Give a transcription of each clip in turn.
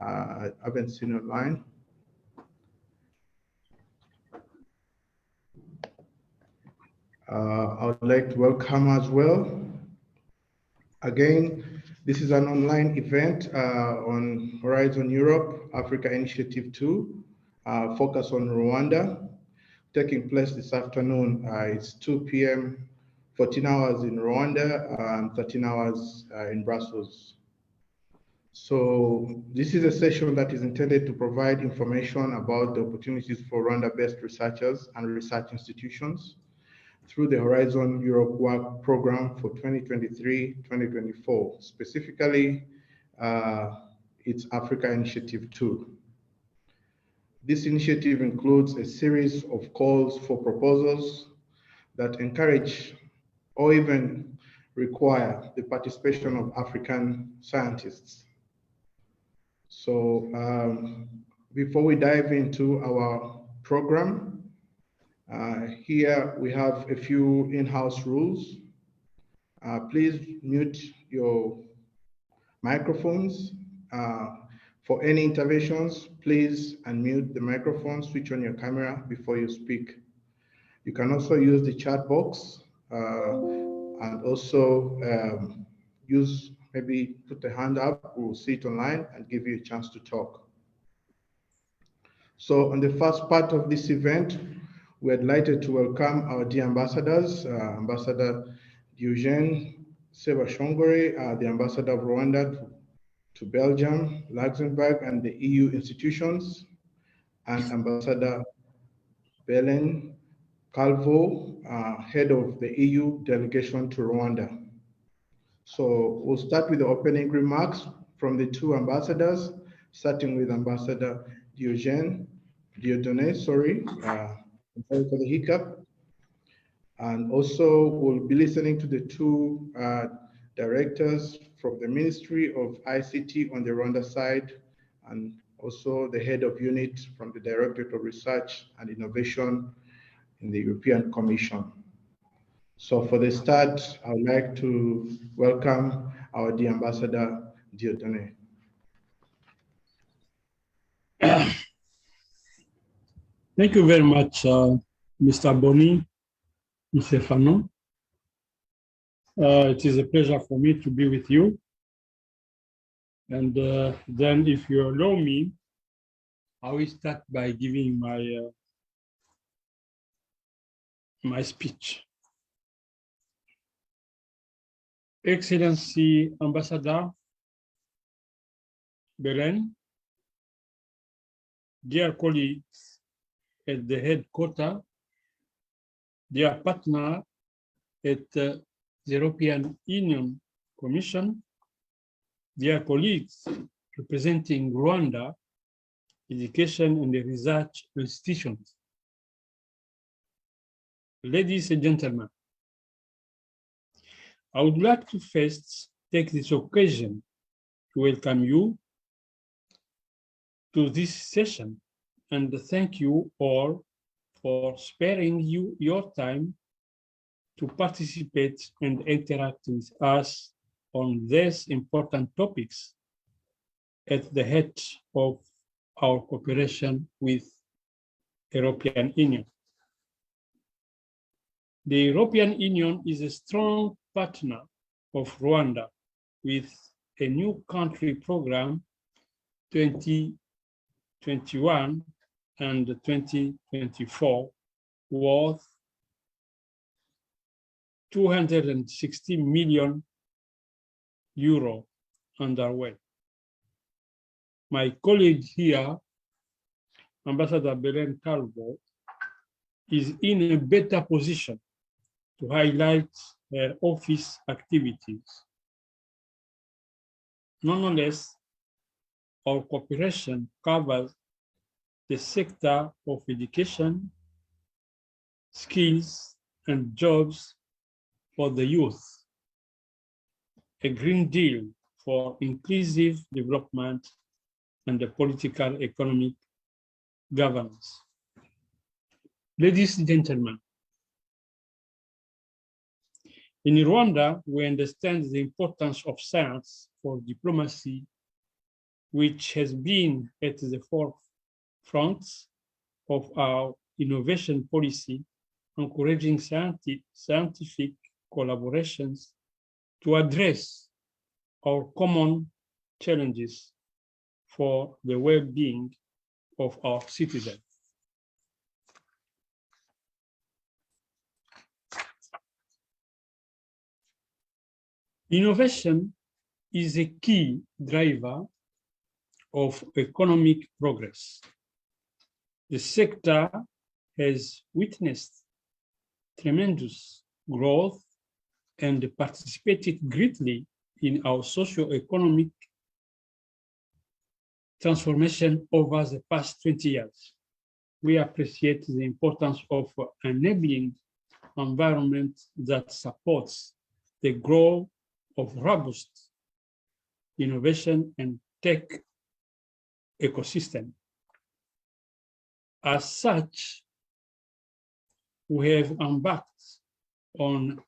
I haven't seen online. I would like to welcome as well. Again, this is an online event on Horizon Europe Africa Initiative 2, focus on Rwanda, taking place this afternoon. It's 2 p.m., 14 hours in Rwanda, and 13 hours in Brussels. So this is a session that is intended to provide information about the opportunities for Rwanda-based researchers and research institutions through the Horizon Europe Work Program for 2023-2024, specifically its Africa Initiative 2. This initiative includes a series of calls for proposals that encourage or even require the participation of African scientists. So before we dive into our program, here we have a few in-house rules. Please mute your microphones. For any interventions, please unmute the microphone, switch on your camera before you speak. You can also use the chat box and also maybe put a hand up, we'll see it online and give you a chance to talk. So on the first part of this event, we're delighted to welcome our dear ambassadors, Ambassador Eugene Sebashongore, the Ambassador of Rwanda to Belgium, Luxembourg, and the EU institutions, and Ambassador Belen Calvo, head of the EU Delegation to Rwanda. So we'll start with the opening remarks from the two ambassadors, starting with Ambassador Dieudonné, sorry for the hiccup. And also we'll be listening to the two directors from the Ministry of ICT on the Rwanda side, and also the head of unit from the Directorate of Research and Innovation in the European Commission. So for the start, I would like to welcome our dear Ambassador Dieudonné. Thank you very much, Mr. Boni, Mr. Fanon. It is a pleasure for me to be with you. And then if you allow me, I will start by giving my speech. Excellency Ambassador Belen, dear colleagues at the headquarters, dear partner at the European Union Commission, dear colleagues representing Rwanda, education and research institutions. Ladies and gentlemen, I would like to first take this occasion to welcome you to this session and thank you all for sparing your time to participate and interact with us on these important topics at the head of our cooperation with the European Union. The European Union is a strong partner of Rwanda with a new country program 2021 and 2024 worth €260 million underway. My colleague here, Ambassador Belen Calvo, is in a better position to highlight her office activities. Nonetheless, our cooperation covers the sector of education, skills, and jobs for the youth, a Green Deal for inclusive development, and the political economic governance. Ladies and gentlemen, in Rwanda, we understand the importance of science for diplomacy which has been at the forefront of our innovation policy, encouraging scientific collaborations to address our common challenges for the well-being of our citizens. Innovation is a key driver of economic progress. The sector has witnessed tremendous growth and participated greatly in our socio-economic transformation over the past 20 years. We appreciate the importance of enabling environment that supports the growth of robust innovation and tech ecosystem. As such, we have embarked on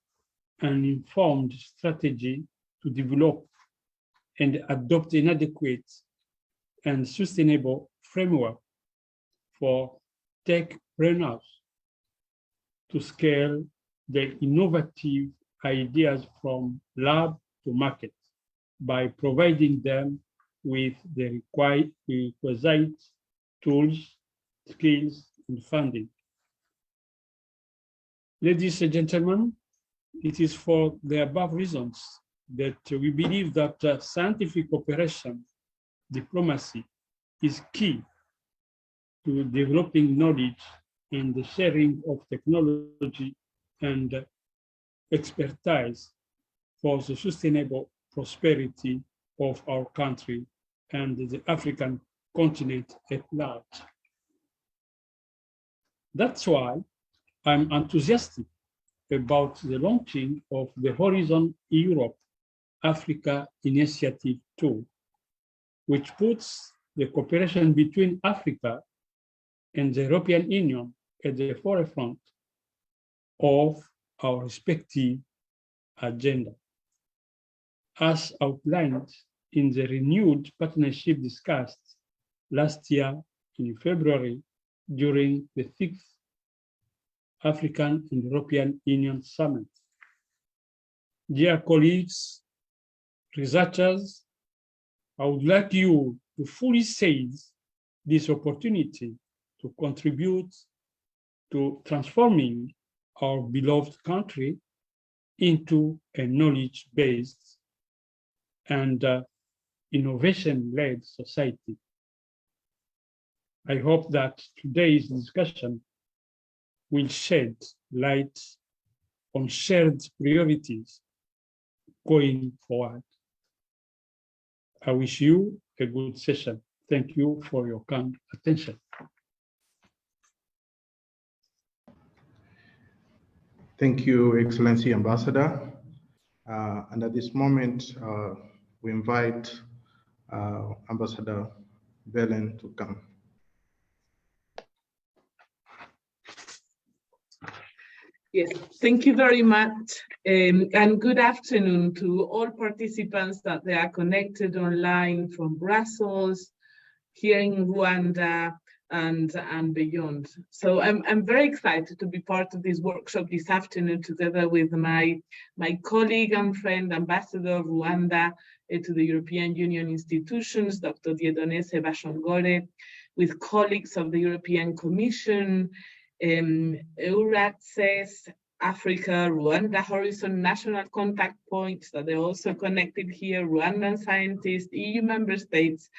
an informed strategy to develop and adopt an adequate and sustainable framework for techpreneurs to scale their innovative ideas from lab to market by providing them with the requisite tools, skills, and funding. Ladies and gentlemen, it is for the above reasons that we believe that scientific cooperation diplomacy is key to developing knowledge and the sharing of technology and expertise for the sustainable prosperity of our country and the African continent at large. That's why I'm enthusiastic about the launching of the Horizon Europe Africa Initiative 2, which puts the cooperation between Africa and the European Union at the forefront of our respective agenda. As outlined in the renewed partnership discussed last year in February during the 6th African and European Union Summit. Dear colleagues, researchers, I would like you to fully seize this opportunity to contribute to transforming our beloved country into a knowledge-based and innovation-led society. I hope that today's discussion will shed light on shared priorities going forward. I wish you a good session. Thank you for your kind attention. Thank you, Excellency Ambassador. And at this moment, we invite Ambassador Belen to come. Yes, thank you very much. And good afternoon to all participants that they are connected online from Brussels, here in Rwanda, and beyond. So I'm very excited to be part of this workshop this afternoon together with my colleague and friend, Ambassador of Rwanda to the European Union institutions, Dr. Dieudonné Sebashongore, with colleagues of the European Commission, EURAXESS Africa, Rwanda Horizon national contact points that they're also connected here, Rwandan scientists, EU member states,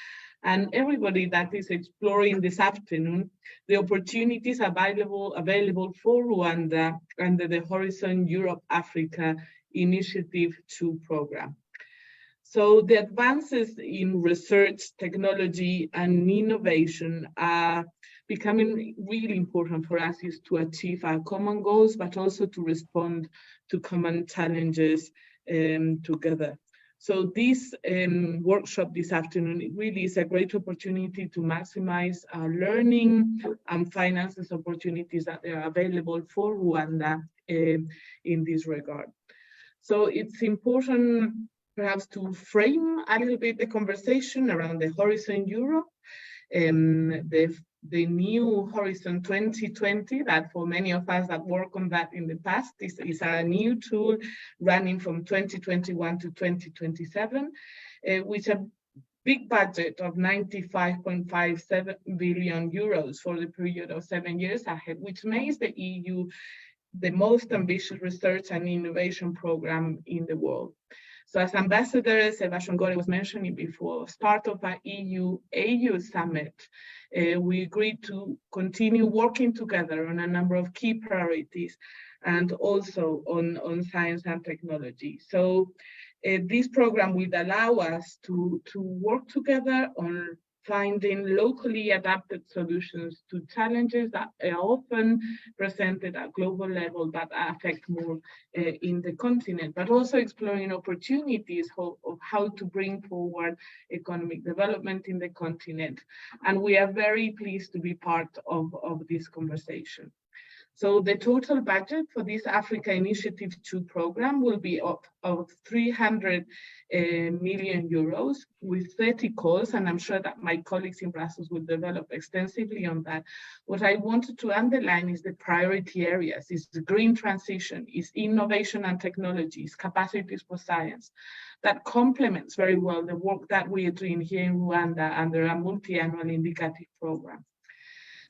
and everybody that is exploring this afternoon the opportunities available for Rwanda under the Horizon Europe Africa Initiative 2 program. So the advances in research, technology, and innovation are becoming really important for us is to achieve our common goals, but also to respond to common challenges together. So this workshop this afternoon, it really is a great opportunity to maximize our learning and finances opportunities that are available for Rwanda in this regard. So it's important perhaps to frame a little bit the conversation around the Horizon Europe, the new Horizon 2020, that for many of us that work on that in the past, is a new tool running from 2021 to 2027, which a big budget of 95.57 billion euros for the period of 7 years ahead, which makes the EU the most ambitious research and innovation program in the world. So as Ambassador Curie was mentioning before, as part of our EU-AU summit, we agreed to continue working together on a number of key priorities and also on science and technology. So this program will allow us to work together on finding locally adapted solutions to challenges that are often presented at global level but affect more in the continent, but also exploring opportunities of how to bring forward economic development in the continent. And we are very pleased to be part of this conversation. So the total budget for this Africa Initiative 2 program will be of 300 million euros with 30 calls, and I'm sure that my colleagues in Brussels will develop extensively on that. What I wanted to underline is the priority areas, is the green transition, is innovation and technologies, capacities for science. That complements very well the work that we are doing here in Rwanda under a multi-annual indicative program.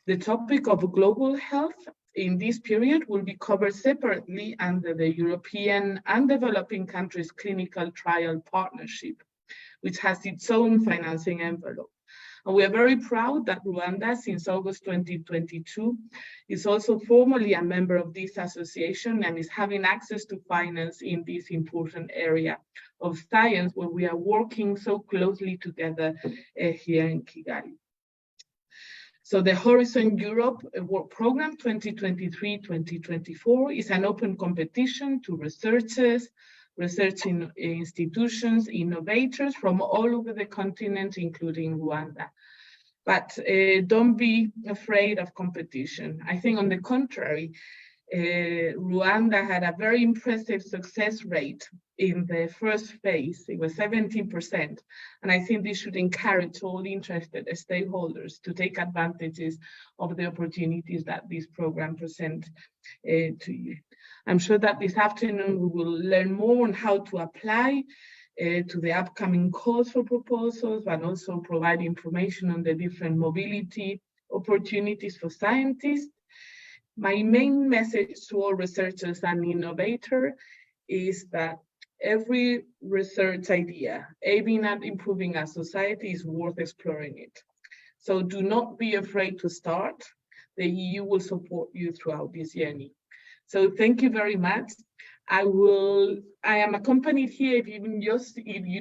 The topic of global health in this period will be covered separately under the European and developing countries clinical trial partnership, which has its own financing envelope. And we are very proud that Rwanda, since August 2022, is also formally a member of this association and is having access to finance in this important area of science, where we are working so closely together here in Kigali. So the Horizon Europe Work Program 2023-2024 is an open competition to researchers, researching institutions, innovators from all over the continent, including Rwanda. But don't be afraid of competition. I think on the contrary, Rwanda had a very impressive success rate in the first phase. It was 17%. And I think this should encourage all interested stakeholders to take advantages of the opportunities that this program presents to you. I'm sure that this afternoon we will learn more on how to apply to the upcoming calls for proposals, but also provide information on the different mobility opportunities for scientists. My main message to all researchers and innovators is that every research idea aiming at improving our society is worth exploring it. So do not be afraid to start. The EU will support you throughout this journey. So thank you very much. I am accompanied here, if you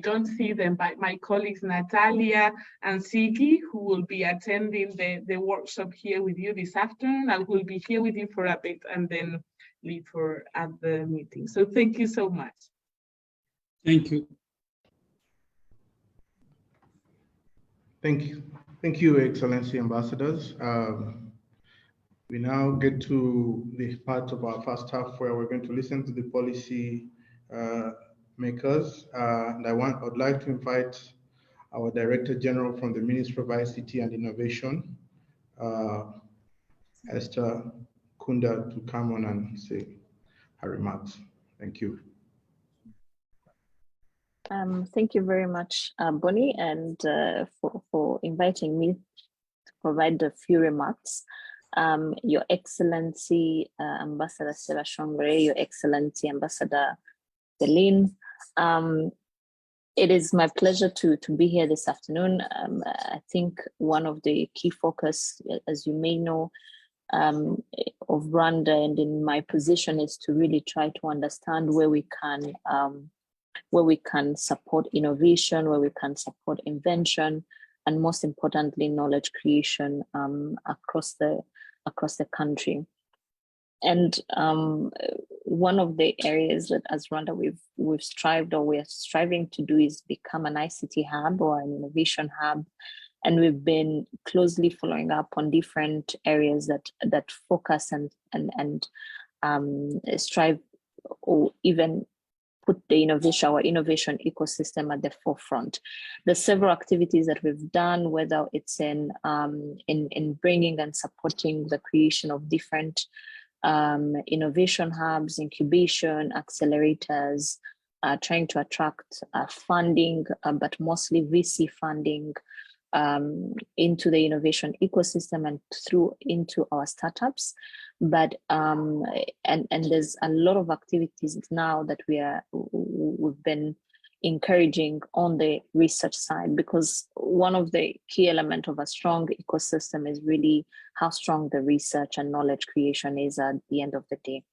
don't see them, by my colleagues Natalia and Sigi, who will be attending the workshop here with you this afternoon. I will be here with you for a bit and then leave at the meeting. So thank you so much. Thank you. Thank you. Thank you, Excellency Ambassadors. We now get to the part of our first half where we're going to listen to the policy makers. And I'd like to invite our Director General from the Ministry of ICT and Innovation, Esther Kunda, to come on and say her remarks. Thank you. Thank you very much, Bonnie, and for inviting me to provide a few remarks. Your Excellency, Ambassador Curie, Your Excellency, Ambassador Celine, it is my pleasure to be here this afternoon. I think one of the key focus, as you may know, of Rwanda and in my position is to really try to understand where we can support innovation, where we can support invention, and most importantly, knowledge creation across the country. And one of the areas that as Rwanda we've strived, or we're striving to do, is become an ICT hub or an innovation hub. And we've been closely following up on different areas that focus and strive, or even put the our innovation ecosystem at the forefront. There's several activities that we've done, whether it's in bringing and supporting the creation of different innovation hubs, incubation, accelerators, trying to attract funding, but mostly VC funding into the innovation ecosystem and into our startups. But and there's a lot of activities now that we've been encouraging on the research side, because one of the key elements of a strong ecosystem is really how strong the research and knowledge creation is at the end of the day.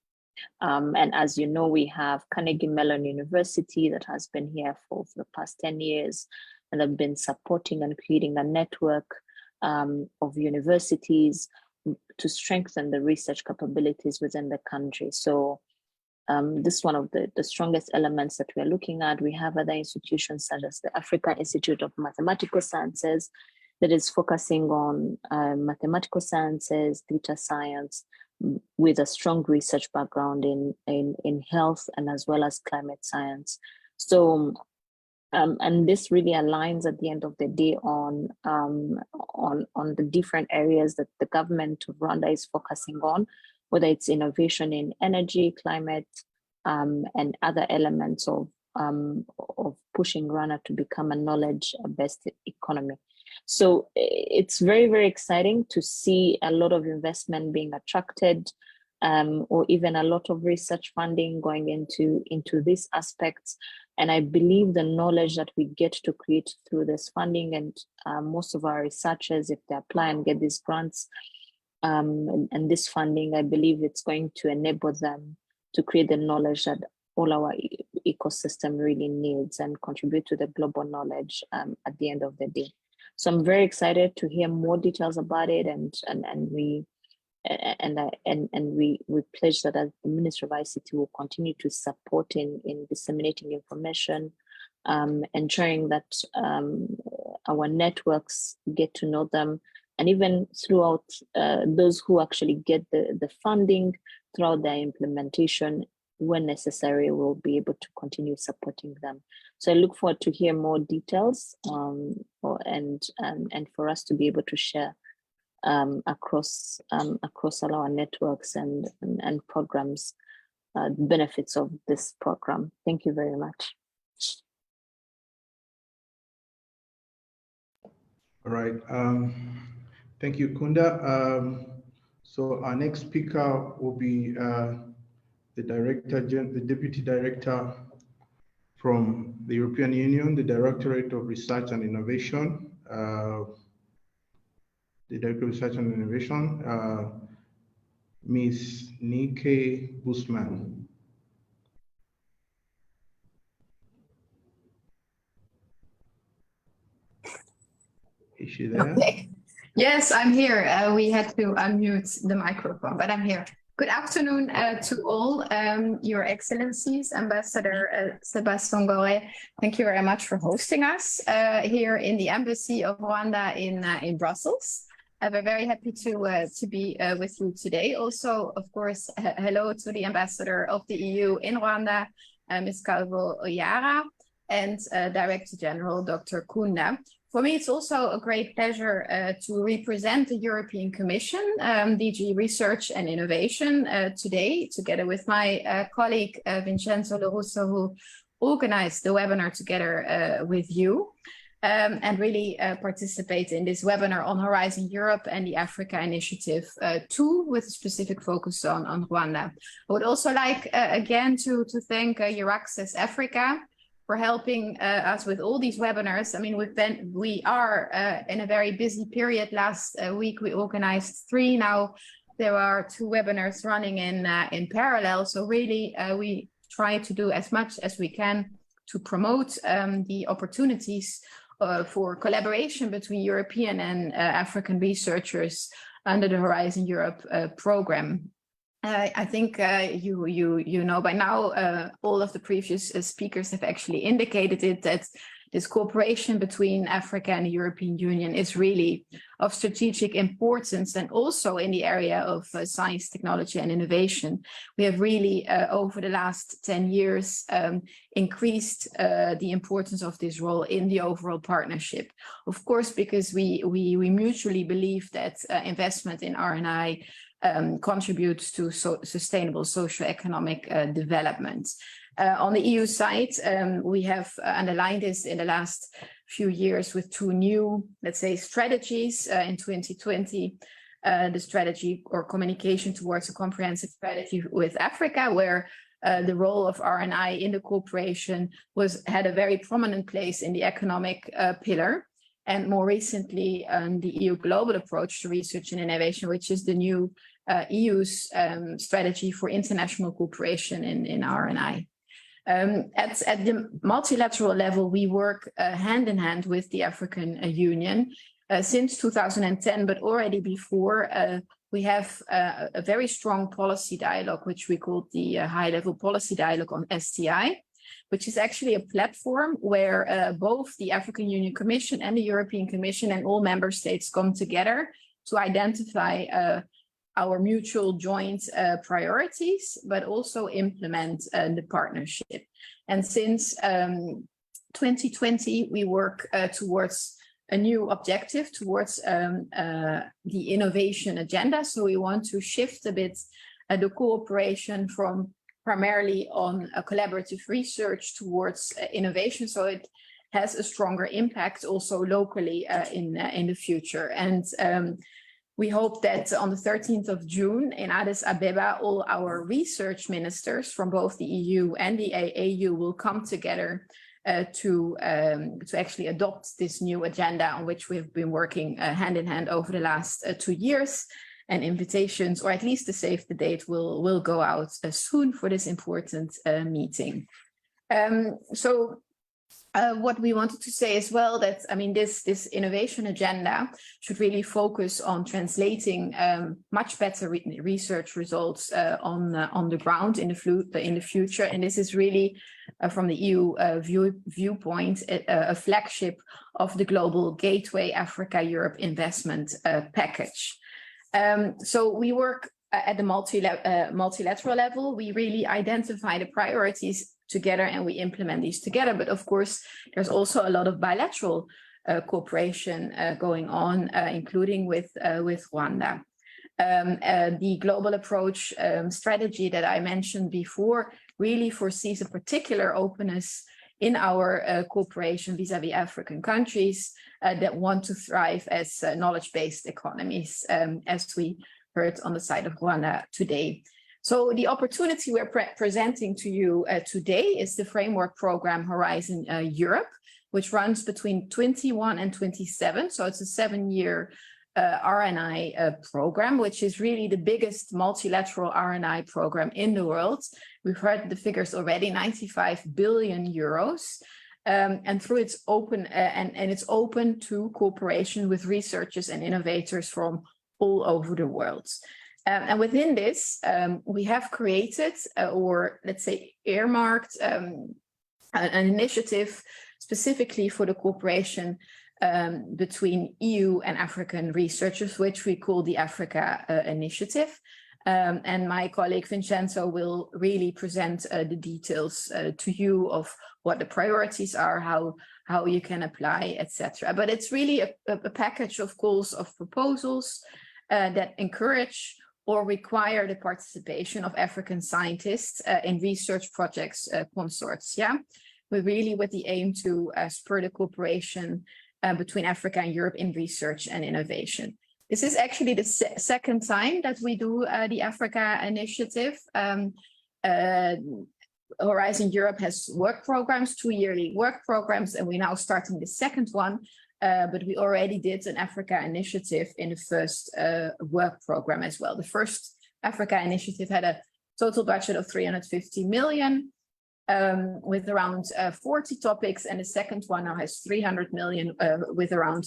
And as you know, we have Carnegie Mellon University that has been here for the past 10 years, and have been supporting and creating a network of universities to strengthen the research capabilities within the country. So this is one of the strongest elements that we're looking at. We have other institutions such as the African Institute of Mathematical Sciences that is focusing on mathematical sciences, data science, with a strong research background in health and as well as climate science. So, and this really aligns at the end of the day on the different areas that the government of Rwanda is focusing on, whether it's innovation in energy, climate, and other elements of pushing Rwanda to become a knowledge-based economy. So it's very, very exciting to see a lot of investment being attracted, or even a lot of research funding going into these aspects. And I believe the knowledge that we get to create through this funding, and most of our researchers, if they apply and get these grants and this funding, I believe it's going to enable them to create the knowledge that all our ecosystem really needs and contribute to the global knowledge at the end of the day. So I'm very excited to hear more details about it, and we pledge that as the Ministry of ICT will continue to support in disseminating information, ensuring that our networks get to know them, and even throughout those who actually get the funding throughout their implementation, when necessary, we'll be able to continue supporting them. So I look forward to hear more details and for us to be able to share across all our networks and programs, benefits of this program. Thank you very much. All right. Thank you, Kunda. So our next speaker will be the Deputy Director from the European Union, the Directorate of Research and Innovation, Ms. Nike Busman. Is she there? Okay. Yes, I'm here. We had to unmute the microphone, but I'm here. Good afternoon to all, Your Excellencies, Ambassador Sebastien. Thank you very much for hosting us here in the Embassy of Rwanda in Brussels. We're very happy to be with you today. Also, of course, hello to the Ambassador of the EU in Rwanda, Ms. Calvo Oyara, and Director General Dr. Kunda. For me, it's also a great pleasure to represent the European Commission, DG Research and Innovation today, together with my colleague Vincenzo Lorusso, who organized the webinar together with you, and really participate in this webinar on Horizon Europe and the Africa Initiative 2, with a specific focus on Rwanda. I would also like again to thank EURAXESS Africa for helping us with all these webinars. I mean, we are in a very busy period. Last week we organized 3. Now there are 2 webinars running in parallel. So really, we try to do as much as we can to promote the opportunities for collaboration between European and African researchers under the Horizon Europe program. I think you know by now, all of the previous speakers have actually indicated it, that this cooperation between Africa and the European Union is really of strategic importance, and also in the area of science, technology, and innovation. We have really, over the last 10 years, increased the importance of this role in the overall partnership. Of course, because we mutually believe that investment in R&I contributes to sustainable socio-economic development. On the EU side, we have underlined this in the last few years with two new, let's say, strategies in 2020, the strategy or communication towards a comprehensive strategy with Africa, where the role of R&I in the cooperation had a very prominent place in the economic pillar. And more recently, the EU global approach to research and innovation, which is the new EU's strategy for international cooperation in R&I. At the multilateral level, we work hand in hand with the African Union since 2010, but already before, we have a very strong policy dialogue, which we call the high-level policy dialogue on STI, which is actually a platform where both the African Union Commission and the European Commission and all member states come together to identify our mutual joint priorities, but also implement the partnership. And since 2020, we work towards a new objective, towards the innovation agenda. So we want to shift a bit the cooperation from primarily on collaborative research towards innovation, so it has a stronger impact also locally in the future. And we hope that on the 13th of June in Addis Ababa, all our research ministers from both the EU and the AU will come together to actually adopt this new agenda on which we have been working hand in hand over the last 2 years. And invitations, or at least the save the date, will go out soon for this important meeting. What we wanted to say as well, that I mean, this innovation agenda should really focus on translating much better research results on the ground in the future. And this is really from the EU viewpoint a flagship of the global Gateway Africa-Europe investment package. So we work at the multilateral level. We really identify the priorities together and we implement these together. But of course, there's also a lot of bilateral cooperation going on, including with Rwanda. The global approach strategy that I mentioned before really foresees a particular openness in our cooperation vis-à-vis African countries that want to thrive as knowledge-based economies, as we heard on the side of Rwanda today. So the opportunity we're presenting to you today is the framework program Horizon Europe, which runs between 21 and 27. So it's a 7-year R&I program, which is really the biggest multilateral R&I program in the world. We've heard the figures already, 95 billion euros. And through its open and it's open to cooperation with researchers and innovators from all over the world. And within this, we have created or let's say earmarked an initiative specifically for the cooperation between EU and African researchers, which we call the Africa Initiative. And my colleague Vincenzo will really present the details to you of what the priorities are, how you can apply, etc. But it's really a package of calls of proposals that encourage or require the participation of African scientists in research projects consortia, but really with the aim to spur the cooperation between Africa and Europe in research and innovation. This is actually the second time that we do the Africa Initiative. Horizon Europe has work programs, 2 yearly work programs, and we're now starting the second one. But we already did an Africa Initiative in the first work program as well. The first Africa Initiative had a total budget of 350 million with around 40 topics, and the second one now has 300 million with around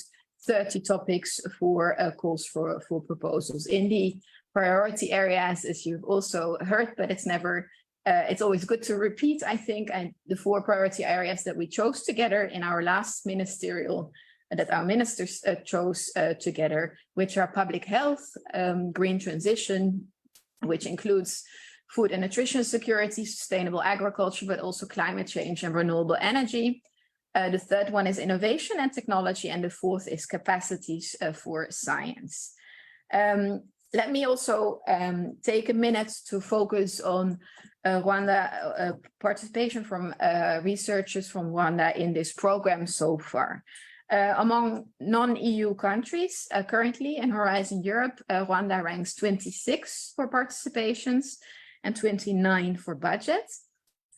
30 topics for calls for proposals in the priority areas, as you've also heard, but it's never It's always good to repeat, I think, and the 4 priority areas that we chose together in our last ministerial, that our ministers chose together, which are public health, green transition, which includes food and nutrition security, sustainable agriculture, but also climate change and renewable energy. The third one is innovation and technology, and the fourth is capacities for science. Let me also take a minute to focus on Rwanda participation from researchers from Rwanda in this program so far. Among non-EU countries currently in Horizon Europe, Rwanda ranks 26 for participations and 29 for budget.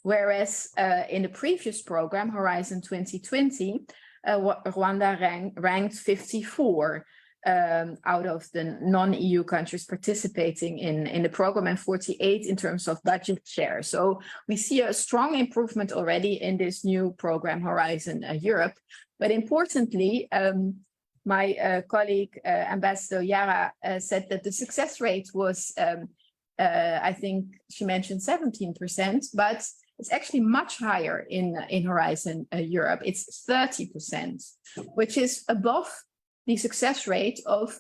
Whereas in the previous program, Horizon 2020, Rwanda ranked 54 out of the non-EU countries participating in the program, and 48 in terms of budget share. So we see a strong improvement already in this new program, Horizon Europe. But importantly, my colleague, Ambassador Yara, said that the success rate was, I think she mentioned 17%, but it's actually much higher in Horizon Europe. It's 30%, which is above the success rate of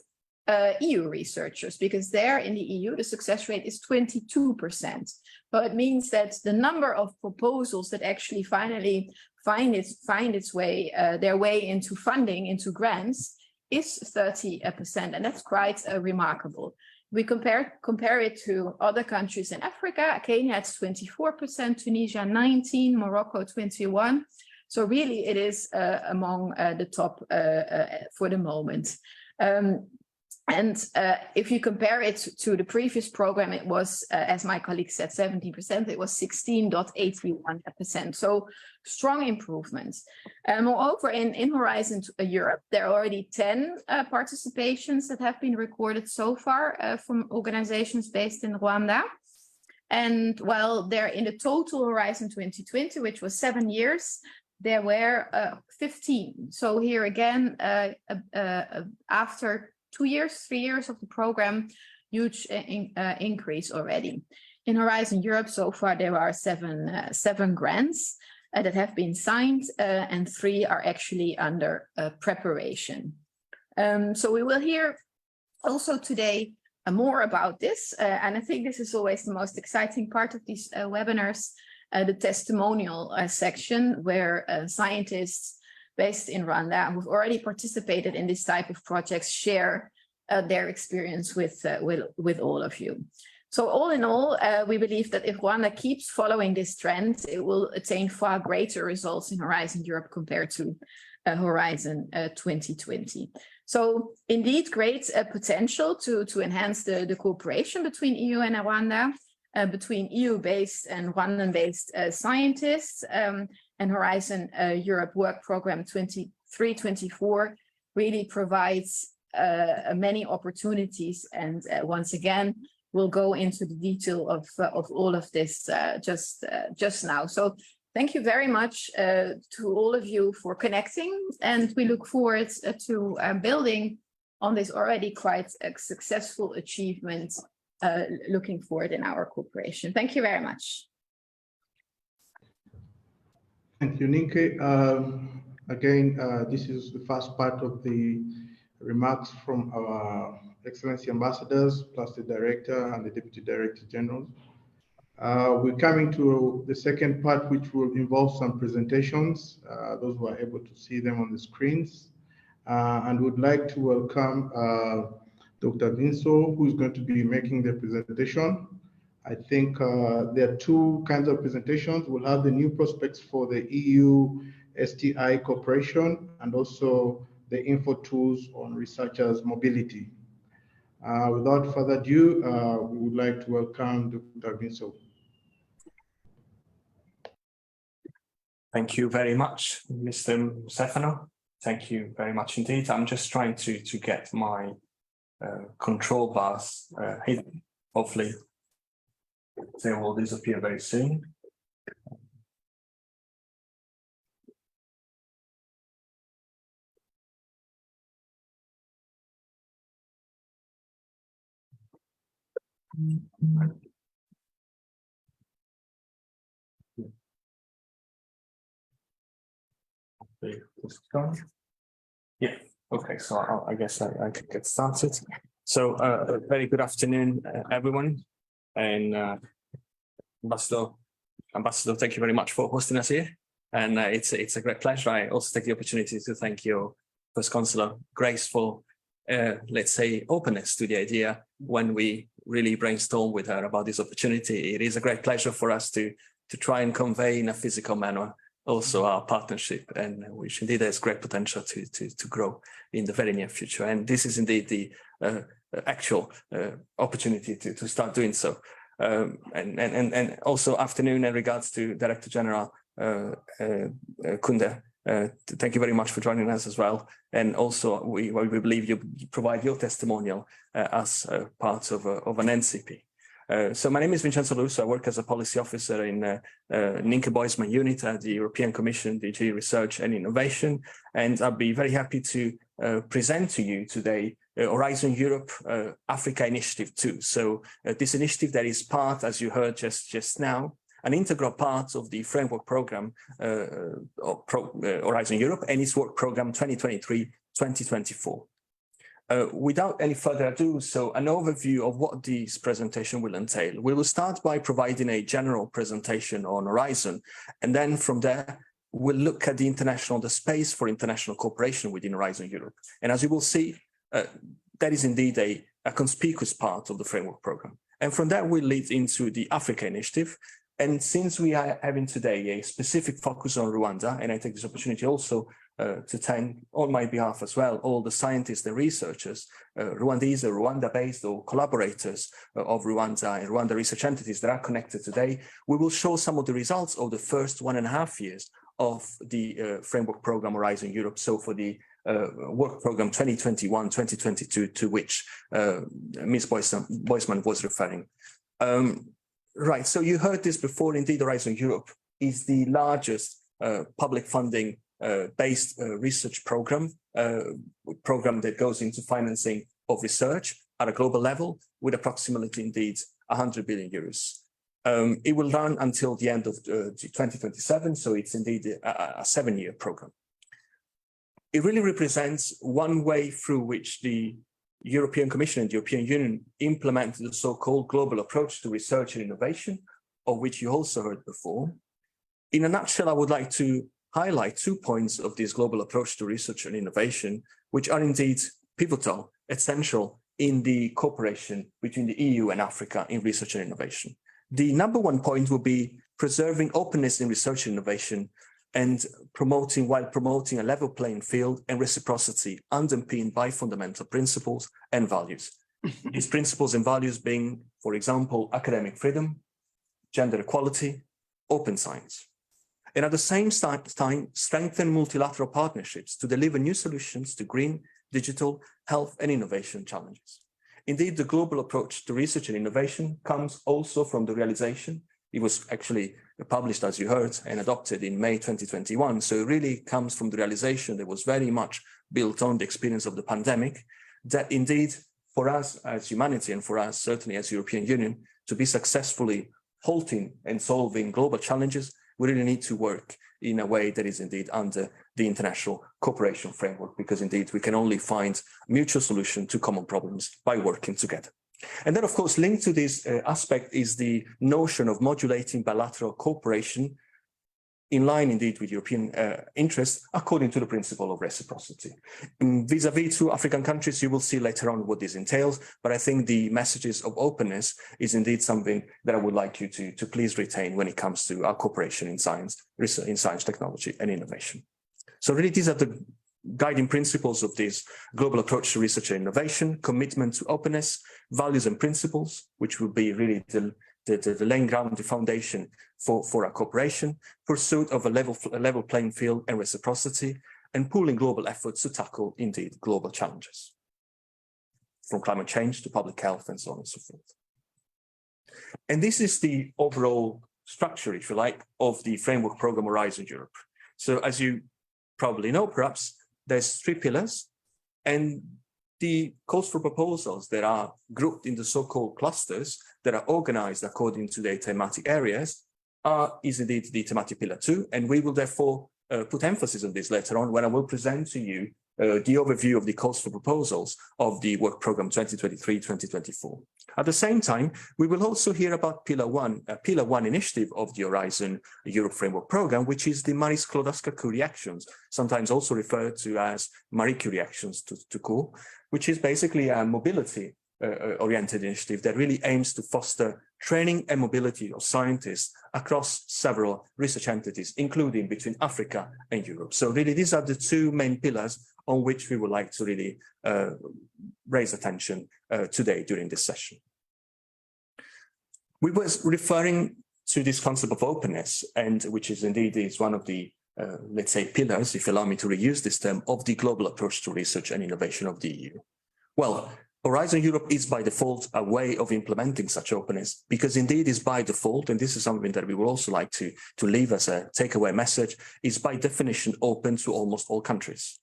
EU researchers, because there in the EU, the success rate is 22%. So it means that the number of proposals that actually finally find its way, their way into funding, into grants, is 30%, and that's quite remarkable. We compare it to other countries in Africa. Kenya, it's 24%, Tunisia, 19%, Morocco, 21%. So really, it is among the top for the moment. If you compare it to the previous program, it was, as my colleague said, 17%. It was 16.81%. So strong improvements. Moreover, in Horizon Europe, there are already 10 participations that have been recorded so far from organizations based in Rwanda. And while they're in the total Horizon 2020, which was 7 years, there were 15. So here again, after 2 years, 3 years of the program, huge increase already. In Horizon Europe, so far there are seven grants that have been signed, and 3 are actually under preparation. So we will hear also today more about this, and I think this is always the most exciting part of these webinars, the testimonial section, where scientists based in Rwanda who've already participated in this type of projects share their experience with all of you. So all in all, we believe that if Rwanda keeps following this trend, it will attain far greater results in Horizon Europe compared to Horizon 2020. So indeed, great potential to enhance the cooperation between EU and Rwanda, between EU-based and Rwandan-based scientists, and Horizon Europe Work Programme 23-24 really provides many opportunities. And once again, we'll go into the detail of all of this just now. So thank you very much to all of you for connecting, and we look forward to building on this already quite successful achievement, looking forward in our cooperation. Thank you very much. Thank you, Ninke. Again, this is the first part of the remarks from our Excellency Ambassadors, plus the Director and the Deputy Director General. We're coming to the second part, which will involve some presentations, those who are able to see them on the screens. And would like to welcome Dr. Vinso, who's going to be making the presentation. I think there are 2 kinds of presentations. We'll have the new prospects for the EU STI cooperation, and also the info tools on researchers' mobility. Without further ado, we would like to welcome Dr. Vinso. Thank you very much, Mr. Stefano. Thank you very much indeed. I'm just trying to get my control bars hidden. Hopefully they will disappear very soon. Just going. Yeah, okay, so I guess I could get started. So a very good afternoon, everyone. And Ambassador, thank you very much for hosting us here. And it's a great pleasure. I also take the opportunity to thank your First Consular Grace for, let's say, openness to the idea when we really brainstorm with her about this opportunity. It is a great pleasure for us to try and convey in a physical manner also our partnership, and which indeed has great potential to grow in the very near future. And this is indeed the actual opportunity to start doing so. And also afternoon in regards to Director General Kunde. Thank you very much for joining us as well. And also we believe you provide your testimonial as part of an NCP. So my name is Vincenzo Lusso. I work as a policy officer in Ninke Boisman unit at the European Commission, DG Research and Innovation. And I'll be very happy to present to you today Horizon Europe Africa Initiative 2. So this initiative that is part, as you heard just now, an integral part of the framework program Horizon Europe and its work program 2023-2024. Without any further ado, so an overview of what this presentation will entail. We will start by providing a general presentation on Horizon, and then from there, we'll look at the space for international cooperation within Horizon Europe. And as you will see, that is indeed a conspicuous part of the framework program. And from that, we'll lead into the Africa Initiative. And since we are having today a specific focus on Rwanda, and I take this opportunity also to thank on my behalf as well, all the scientists and researchers, Rwandese or Rwanda-based or collaborators of Rwanda and Rwanda research entities that are connected today, we will show some of the results of the first 1.5 years of the framework program Horizon Europe. So for the work program 2021-2022 to which Ms. Boisman was referring. Right, so you heard this before. Indeed, Horizon Europe is the largest public funding based research program that goes into financing of research at a global level with approximately indeed 100 billion euros. It will run until the end of 2027, so it's indeed a 7-year program. It really represents one way through which the European Commission and the European Union implemented the so-called global approach to research and innovation, of which you also heard before. In a nutshell, I would like to highlight 2 points of this global approach to research and innovation, which are indeed pivotal, essential in the cooperation between the EU and Africa in research and innovation. The number 1 point will be preserving openness in research and innovation and promoting a level playing field and reciprocity underpinned by fundamental principles and values. These principles and values being, for example, academic freedom, gender equality, open science. And at the same time, strengthen multilateral partnerships to deliver new solutions to green, digital, health and innovation challenges. Indeed, the global approach to research and innovation comes also from the realization. It was actually published, as you heard, and adopted in May 2021. So it really comes from the realization that was very much built on the experience of the pandemic, that indeed for us as humanity and for us certainly as European Union to be successfully halting and solving global challenges, we really need to work in a way that is indeed under the international cooperation framework, because indeed we can only find mutual solution to common problems by working together. And then, of course, linked to this aspect is the notion of modulating bilateral cooperation in line indeed with European interests according to the principle of reciprocity. Vis-a-vis to African countries, you will see later on what this entails, but I think the messages of openness is indeed something that I would like you to please retain when it comes to our cooperation in science, research, in science, technology and innovation. So really these are the guiding principles of this global approach to research and innovation: commitment to openness, values and principles, which will be really the laying ground, the foundation for our cooperation, pursuit of a level playing field and reciprocity, and pooling global efforts to tackle indeed global challenges, from climate change to public health and so on and so forth. And this is the overall structure, if you like, of the framework program Horizon Europe. So as you probably know, perhaps, there's 3 pillars, and the calls for proposals that are grouped into so-called clusters that are organized according to their thematic areas is indeed the thematic pillar 2, and we will therefore put emphasis on this later on when I will present to you the overview of the calls for proposals of the work program 2023-2024. At the same time, we will also hear about Pillar 1 initiative of the Horizon Europe Framework Program, which is the Marie Skłodowska-Curie Actions, sometimes also referred to as Marie Curie Actions to call, which is basically a mobility oriented initiative that really aims to foster training and mobility of scientists across several research entities, including between Africa and Europe. So really, these are the two main pillars on which we would like to really raise attention today during this session. We were referring to this concept of openness, and which is indeed one of the, let's say, pillars, if you allow me to reuse this term, of the global approach to research and innovation of the EU. Well, Horizon Europe is by default a way of implementing such openness, because indeed is by default, and this is something that we would also like to leave as a takeaway message, is by definition open to almost all countries,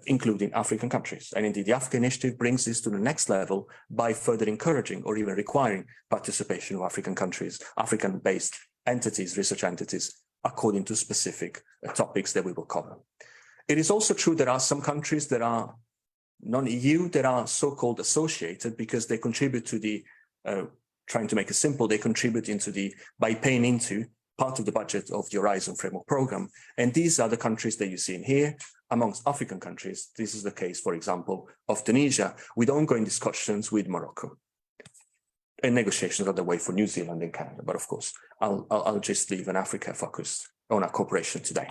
including African countries. And indeed the African Initiative brings this to the next level by further encouraging or even requiring participation of African countries, African-based entities, research entities, according to specific topics that we will cover. It is also true there are some countries that are non-EU that are so-called associated because they contribute to the, trying to make it simple, they contribute into the, by paying into part of the budget of the Horizon Framework Program. And these are the countries that you see in here. Amongst African countries, this is the case, for example, of Tunisia, with ongoing discussions with Morocco. And negotiations are the way for New Zealand and Canada. But of course, I'll just leave an Africa focus on our cooperation today.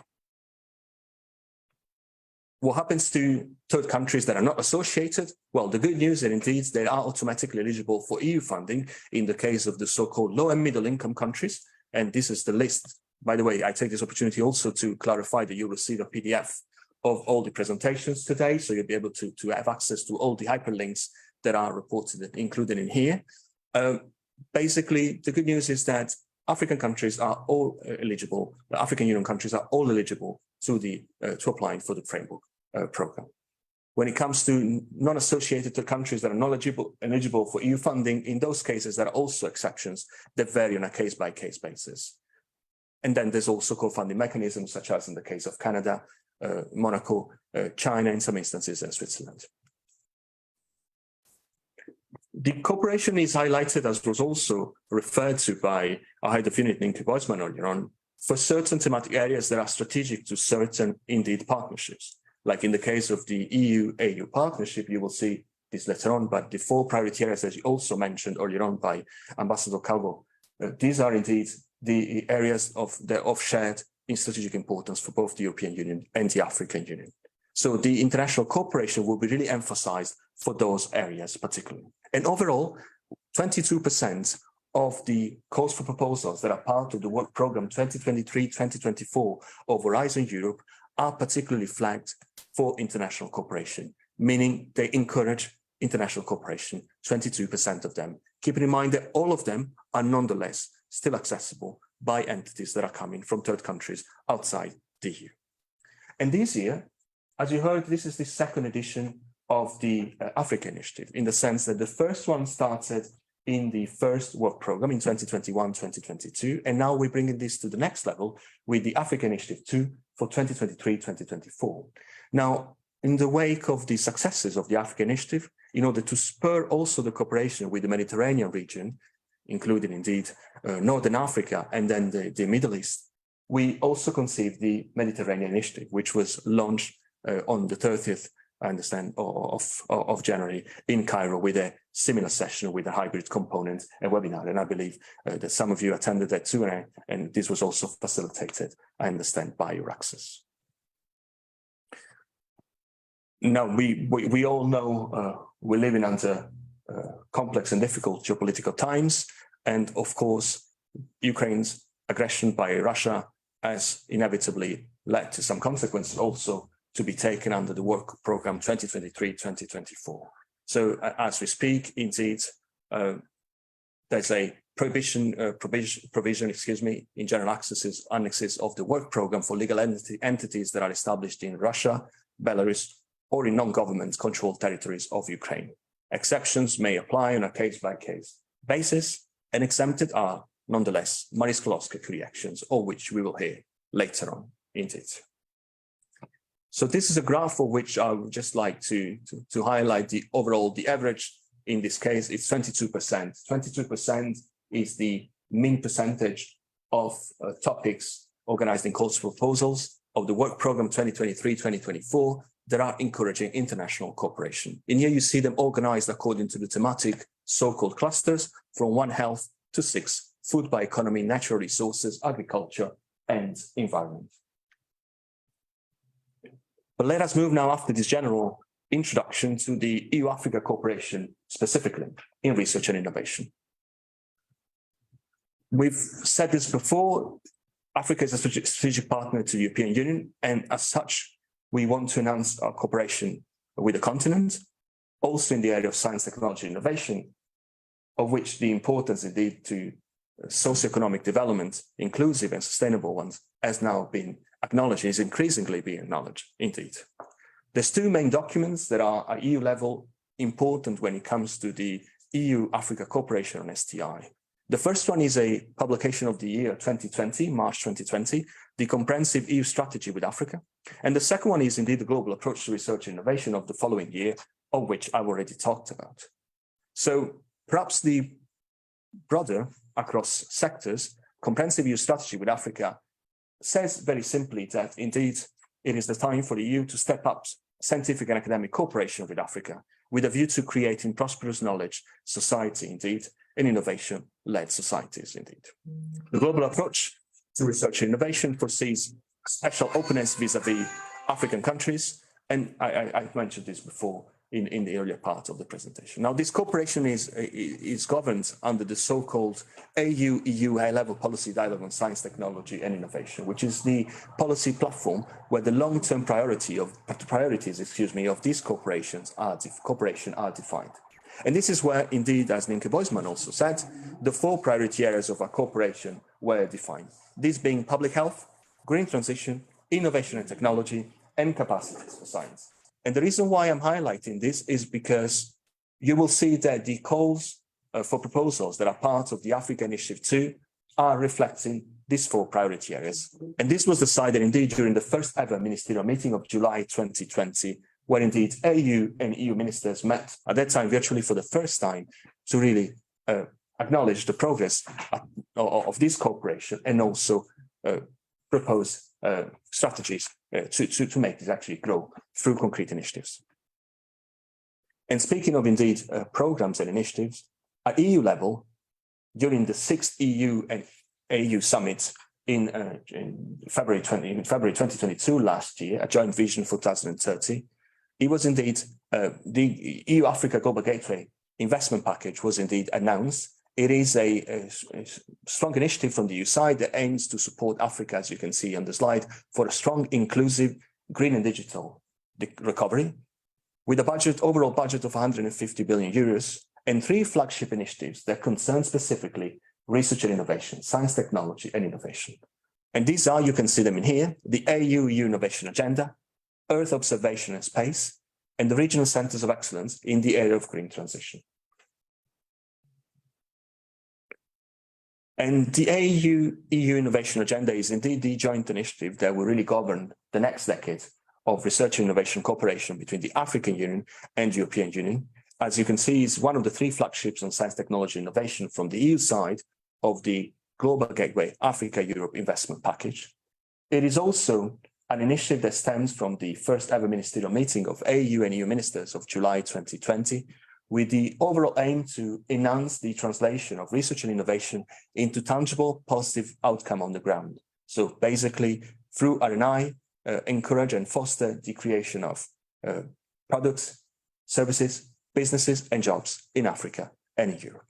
What happens to third countries that are not associated? Well, the good news is indeed they are automatically eligible for EU funding in the case of the so-called low and middle income countries. And this is the list. By the way, I take this opportunity also to clarify that you'll receive a PDF of all the presentations today. So you'll be able to have access to all the hyperlinks that are reported, included in here. Basically, the good news is that African countries are all eligible. The African Union countries are all eligible to applying for the framework program. When it comes to non-associated countries that are not eligible for EU funding, in those cases, there are also exceptions that vary on a case-by-case basis. And then there's also co-funding mechanisms, such as in the case of Canada, Monaco, China, in some instances, and Switzerland. The cooperation is highlighted, as was also referred to by our head of unit, Ninke Boisman, earlier on, for certain thematic areas that are strategic to certain, indeed, partnerships. Like in the case of the EU-AU partnership, you will see this later on, but the 4 priority areas, as you also mentioned earlier on by Ambassador Calvo, these are indeed the areas of shared strategic importance for both the European Union and the African Union. So the international cooperation will be really emphasized for those areas particularly. And overall, 22% of the calls for proposals that are part of the work program 2023-2024 of Horizon Europe are particularly flagged for international cooperation, meaning they encourage international cooperation, 22% of them. Keeping in mind that all of them are nonetheless still accessible by entities that are coming from third countries outside the EU. And this year, as you heard, this is the second edition of the Africa Initiative, in the sense that the first one started in the first work program in 2021-2022, and now we're bringing this to the next level with the Africa Initiative 2 for 2023-2024. Now, in the wake of the successes of the Africa Initiative, in order to spur also the cooperation with the Mediterranean region, including indeed Northern Africa and then the Middle East, we also conceived the Mediterranean Initiative, which was launched on the 30th, I understand, of January in Cairo with a similar session with a hybrid component and webinar. And I believe that some of you attended that too, and this was also facilitated, I understand, by EURAXESS. Now, we all know we're living under complex and difficult geopolitical times. And of course, Ukraine's aggression by Russia has inevitably led to some consequences also to be taken under the work program 2023-2024. So as we speak, indeed, there's a provision, in general annexes of the work program for legal entities that are established in Russia, Belarus, or in non-government controlled territories of Ukraine. Exceptions may apply on a case-by-case basis, and exempted are, nonetheless, Marie Skłodowska-Curie Actions, of which we will hear later on, indeed. So this is a graph for which I would just like to highlight the overall, the average in this case is 22%. 22% is the mean percentage of topics organized in calls for proposals of the work program 2023-2024 that are encouraging international cooperation. In here you see them organized according to the thematic so-called clusters from 1 health to 6, food by economy, natural resources, agriculture, and environment. But let us move now after this general introduction to the EU-Africa cooperation specifically in research and innovation. We've said this before, Africa is a strategic partner to the European Union, and as such, we want to enhance our cooperation with the continent, also in the area of science, technology, and innovation, of which the importance indeed to socioeconomic development, inclusive and sustainable ones, has now been acknowledged, is increasingly being acknowledged indeed. There's 2 main documents that are at EU level important when it comes to the EU-Africa cooperation on STI. The first one is a publication of the year 2020, March 2020, the comprehensive EU strategy with Africa. And the second one is indeed the global approach to research and innovation of the following year, of which I've already talked about. So perhaps the broader across sectors, comprehensive EU strategy with Africa says very simply that indeed it is the time for the EU to step up scientific and academic cooperation with Africa with a view to creating prosperous knowledge society indeed, and innovation-led societies indeed. The global approach to research and innovation foresees special openness vis-à-vis African countries, and I mentioned this before in the earlier part of the presentation. Now, this cooperation is governed under the so-called AU-EU high-level policy dialogue on science, technology, and innovation, which is the policy platform where the long-term priorities of these cooperation are defined. And this is where, indeed, as Nienke Boisman also said, the 4 priority areas of our cooperation were defined. These being public health, green transition, innovation and technology, and capacities for science. And the reason why I'm highlighting this is because you will see that the calls for proposals that are part of the Africa Initiative 2 are reflecting these 4 priority areas. And this was decided indeed during the first ever ministerial meeting of July 2020, where indeed AU and EU ministers met at that time virtually for the first time to really acknowledge the progress of this cooperation and also propose strategies to make this actually grow through concrete initiatives. And speaking of indeed programs and initiatives, at EU level, during the 6th EU and AU summit in February 2022 last year, a joint vision for 2030, it was indeed the EU-Africa Global Gateway investment package was indeed announced. It is a strong initiative from the EU side that aims to support Africa, as you can see on the slide, for a strong, inclusive, green and digital recovery, with a overall budget of 150 billion euros and 3 flagship initiatives that concern specifically research and innovation, science, technology, and innovation. And these are, you can see them in here, the AU-EU Innovation Agenda, Earth Observation and Space, and the Regional Centers of Excellence in the area of green transition. And the AU-EU Innovation Agenda is indeed the joint initiative that will really govern the next decade of research and innovation cooperation between the African Union and the European Union. As you can see, it's one of the 3 flagships on science, technology, and innovation from the EU side of the Global Gateway Africa-Europe Investment Package. It is also an initiative that stems from the first ever ministerial meeting of AU and EU ministers of July 2020, with the overall aim to enhance the translation of research and innovation into tangible, positive outcome on the ground. So basically, through R&I, encourage and foster the creation of products, services, businesses, and jobs in Africa and in Europe.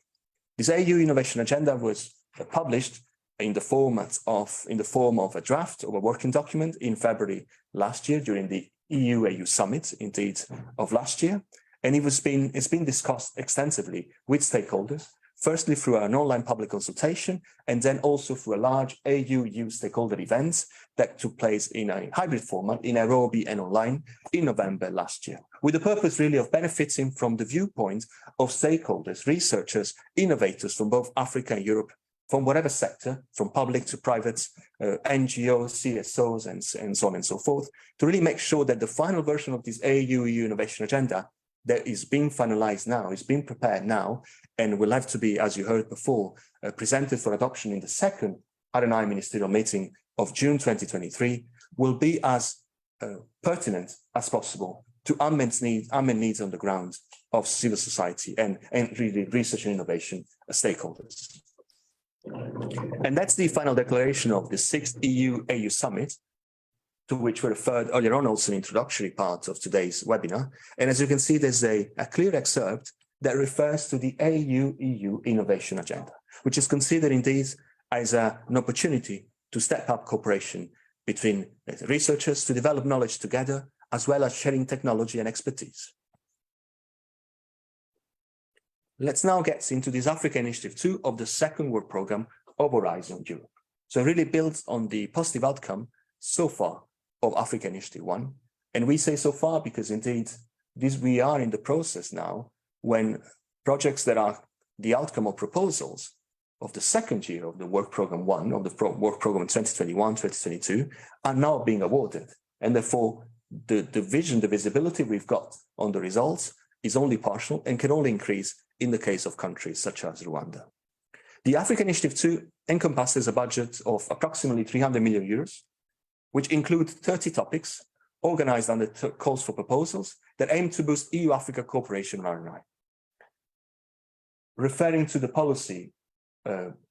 This AU Innovation Agenda was published in the form of a draft of a working document in February last year during the EU-AU summit, indeed, of last year. And it's been discussed extensively with stakeholders, firstly through an online public consultation, and then also through a large AU-EU stakeholder event that took place in a hybrid format in Nairobi and online in November last year, with the purpose really of benefiting from the viewpoint of stakeholders, researchers, innovators from both Africa and Europe from whatever sector, from public to private, NGOs, CSOs, and so on and so forth, to really make sure that the final version of this EU Innovation Agenda that is being finalized now, is being prepared now, and will have to be, as you heard before, presented for adoption in the second R&I ministerial meeting of June 2023, will be as pertinent as possible to unmet needs on the ground of civil society and really research and innovation stakeholders. And that's the final declaration of the 6th EU-AU Summit, to which we referred earlier on also in the introductory part of today's webinar. And as you can see, there's a clear excerpt that refers to the AU-EU Innovation Agenda, which is considered indeed as an opportunity to step up cooperation between researchers to develop knowledge together, as well as sharing technology and expertise. Let's now get into this Africa Initiative 2 of the second work program of Horizon Europe. So it really builds on the positive outcome so far of Africa Initiative 1. And we say so far because indeed we are in the process now when projects that are the outcome of proposals of the second year of the work program 1, of the work program 2021-2022, are now being awarded. And therefore, the vision, the visibility we've got on the results is only partial and can only increase in the case of countries such as Rwanda. The Africa Initiative 2 encompasses a budget of approximately 300 million euros, which include 30 topics organized under calls for proposals that aim to boost EU-Africa cooperation on R&I. Referring to the policy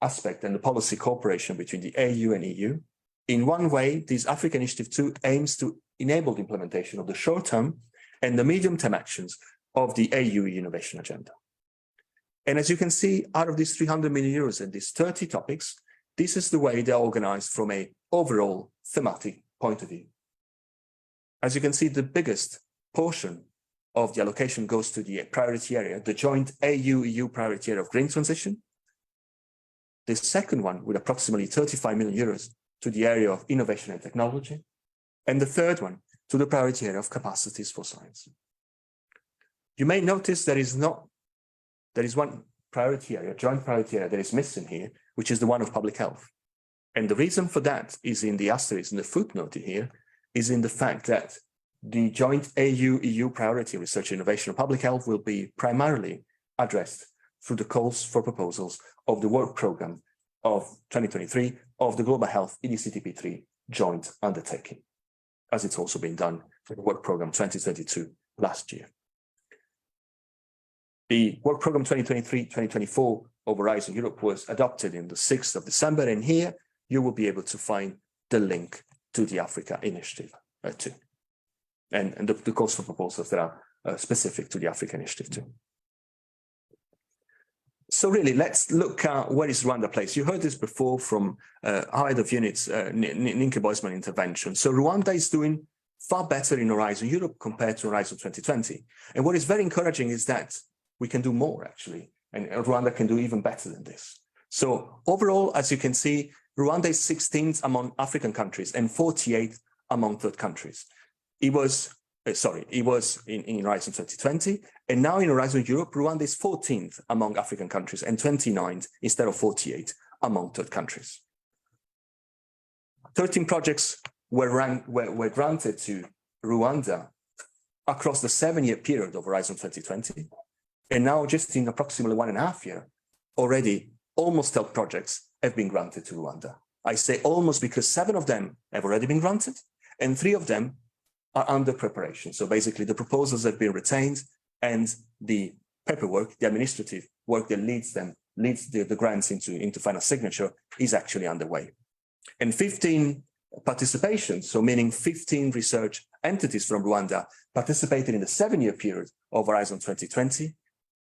aspect and the policy cooperation between the AU and EU, in one way, this Africa Initiative 2 aims to enable the implementation of the short-term and the medium-term actions of the AU Innovation Agenda. And as you can see, out of these 300 million euros and these 30 topics, this is the way they're organized from an overall thematic point of view. As you can see, the biggest portion of the allocation goes to the priority area, the joint AU-EU priority area of green transition. The second one, with approximately 35 million euros, to the area of innovation and technology. And the third one, to the priority area of capacities for science. You may notice there is one priority area, joint priority area that is missing here, which is the one of public health. And the reason for that is in the asterisk, in the footnote here, is in the fact that the joint AU-EU priority research, innovation, and public health will be primarily addressed through the calls for proposals of the work program of 2023 of the Global Health EDCTP3 joint undertaking, as it's also been done for the work program 2022 last year. The work program 2023-2024 of Horizon Europe was adopted in the 6th of December, and here you will be able to find the link to the Africa Initiative 2 and the calls for proposals that are specific to the Africa Initiative 2. So really, let's look at where is Rwanda placed. You heard this before from our head of units, Ninke Boisman intervention. So Rwanda is doing far better in Horizon Europe compared to Horizon 2020. And what is very encouraging is that we can do more, actually, and Rwanda can do even better than this. So overall, as you can see, Rwanda is 16th among African countries and 48th among third countries. It was in Horizon 2020, and now in Horizon Europe, Rwanda is 14th among African countries and 29th instead of 48 among third countries. 13 projects were granted to Rwanda across the 7-year period of Horizon 2020. And now, just in approximately 1.5 years, already almost 12 projects have been granted to Rwanda. I say almost because 7 of them have already been granted, and 3 of them are under preparation. So basically, the proposals have been retained, and the paperwork, the administrative work that leads the grants into final signature is actually underway. And 15 participations, so meaning 15 research entities from Rwanda participated in the 7-year period of Horizon 2020,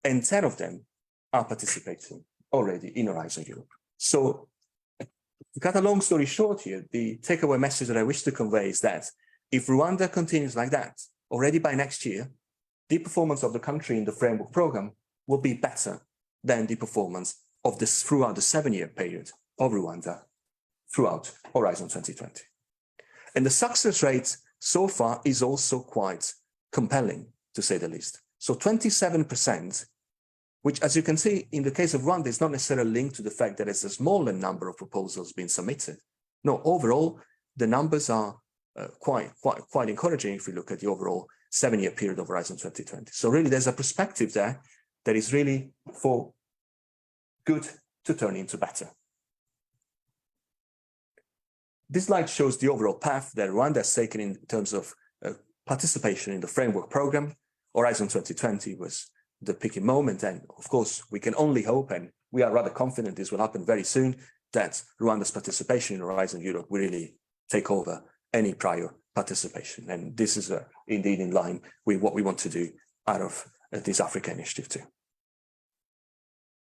and 10 of them are participating already in Horizon Europe. So to cut a long story short here, the takeaway message that I wish to convey is that if Rwanda continues like that, already by next year, the performance of the country in the framework program will be better than the performance of this throughout the 7-year period of Rwanda throughout Horizon 2020. And the success rate so far is also quite compelling, to say the least. So 27% which, as you can see, in the case of Rwanda, is not necessarily linked to the fact that it's a smaller number of proposals being submitted. No, overall, the numbers are quite encouraging if we look at the overall 7-year period of Horizon 2020. So really, there's a perspective there that is really for good to turn into better. This slide shows the overall path that Rwanda has taken in terms of participation in the framework program. Horizon 2020 was the picking moment, and of course, we can only hope, and we are rather confident this will happen very soon, that Rwanda's participation in Horizon Europe will really take over any prior participation. And this is indeed in line with what we want to do out of this Africa initiative too.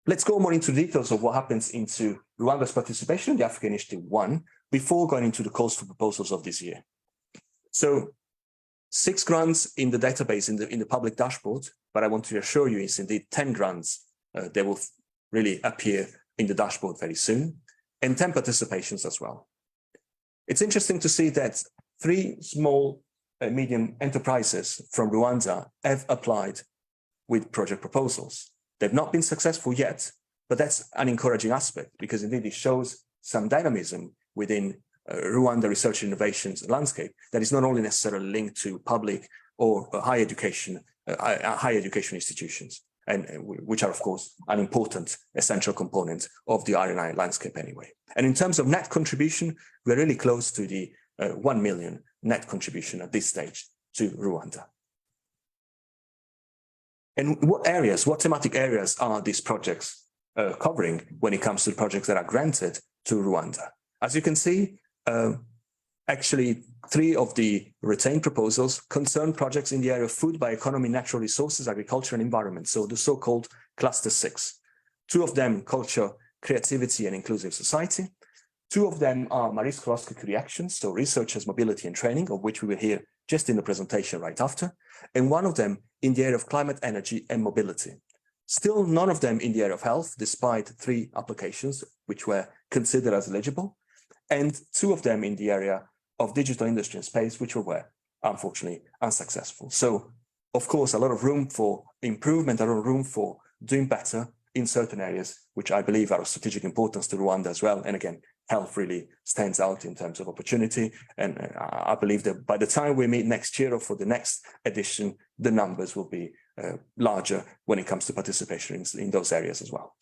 Let's go more into details of what happens into Rwanda's participation in the Africa Initiative 1 before going into the calls for proposals of this year. So 6 grants in the database in the public dashboard, but I want to assure you it's indeed 10 grants that will really appear in the dashboard very soon, and 10 participations as well. It's interesting to see that 3 small medium enterprises from Rwanda have applied with project proposals. They've not been successful yet, but that's an encouraging aspect because indeed it shows some dynamism within Rwanda research and innovations landscape that is not only necessarily linked to public or higher education institutions, and which are of course an important essential component of the R&I landscape anyway. And in terms of net contribution, we're really close to the 1 million net contribution at this stage to Rwanda. And what thematic areas are these projects covering when it comes to projects that are granted to Rwanda? As you can see, actually 3 of the retained proposals concern projects in the area of food, bioeconomy, natural resources, agriculture, and environment, so the so-called Cluster 6. 2 of them, culture, creativity, and inclusive society. 2 of them are Marie Skłodowska-Curie Actions, so researchers, mobility, and training, of which we will hear just in the presentation right after, and 1 of them in the area of climate, energy, and mobility. Still none of them in the area of health, despite 3 applications which were considered as eligible, and 2 of them in the area of digital industry and space, which were unfortunately unsuccessful. So, of course, a lot of room for improvement, a lot of room for doing better in certain areas, which I believe are of strategic importance to Rwanda as well. And again, health really stands out in terms of opportunity. And I believe that by the time we meet next year or for the next edition, the numbers will be larger when it comes to participation in those areas as well.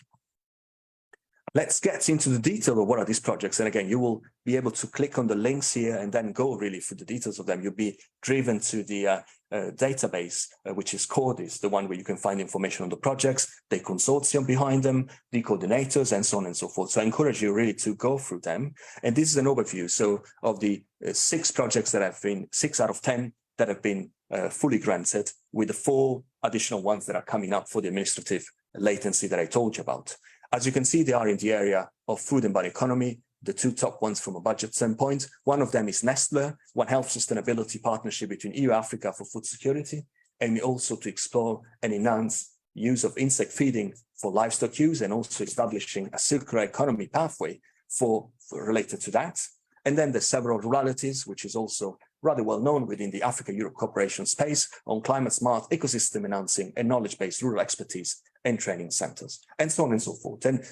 Let's get into the detail of what are these projects. And again, you will be able to click on the links here and then go really through the details of them. You'll be driven to the database, which is CORDIS, the one where you can find information on the projects, the consortium behind them, the coordinators, and so on and so forth. So I encourage you really to go through them. And this is an overview. So of the 6 projects that have been, 6 out of 10 that have been fully granted, with the 4 additional ones that are coming up for the administrative latency that I told you about. As you can see, they are in the area of food and bioeconomy, the 2 top ones from a budget standpoint. One of them is Nestle, One Health Sustainability Partnership between EU Africa for food security, and also to explore and enhance use of insect feeding for livestock use, and also establishing a circular economy pathway for related to that. And then there's several ruralities, which is also rather well known within the Africa-Europe cooperation space on climate smart, ecosystem enhancing, and knowledge-based rural expertise and training centers, and so on and so forth. And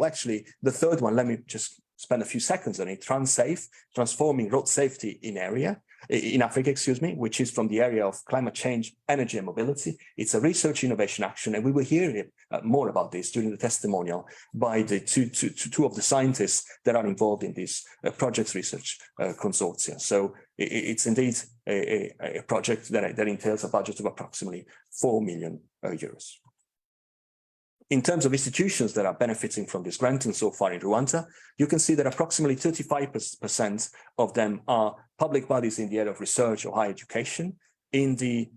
actually, the third one, let me just spend a few seconds on it, TransSafe, transforming road safety in Africa, which is from the area of climate change, energy, and mobility. It's a research innovation action, and we will hear more about this during the testimonial by the two of the scientists that are involved in this project research consortia. So it's indeed a project that entails a budget of approximately 4 million euros. In terms of institutions that are benefiting from this granting so far in Rwanda, you can see that approximately 35% of them are public bodies in the area of research or higher education, in the,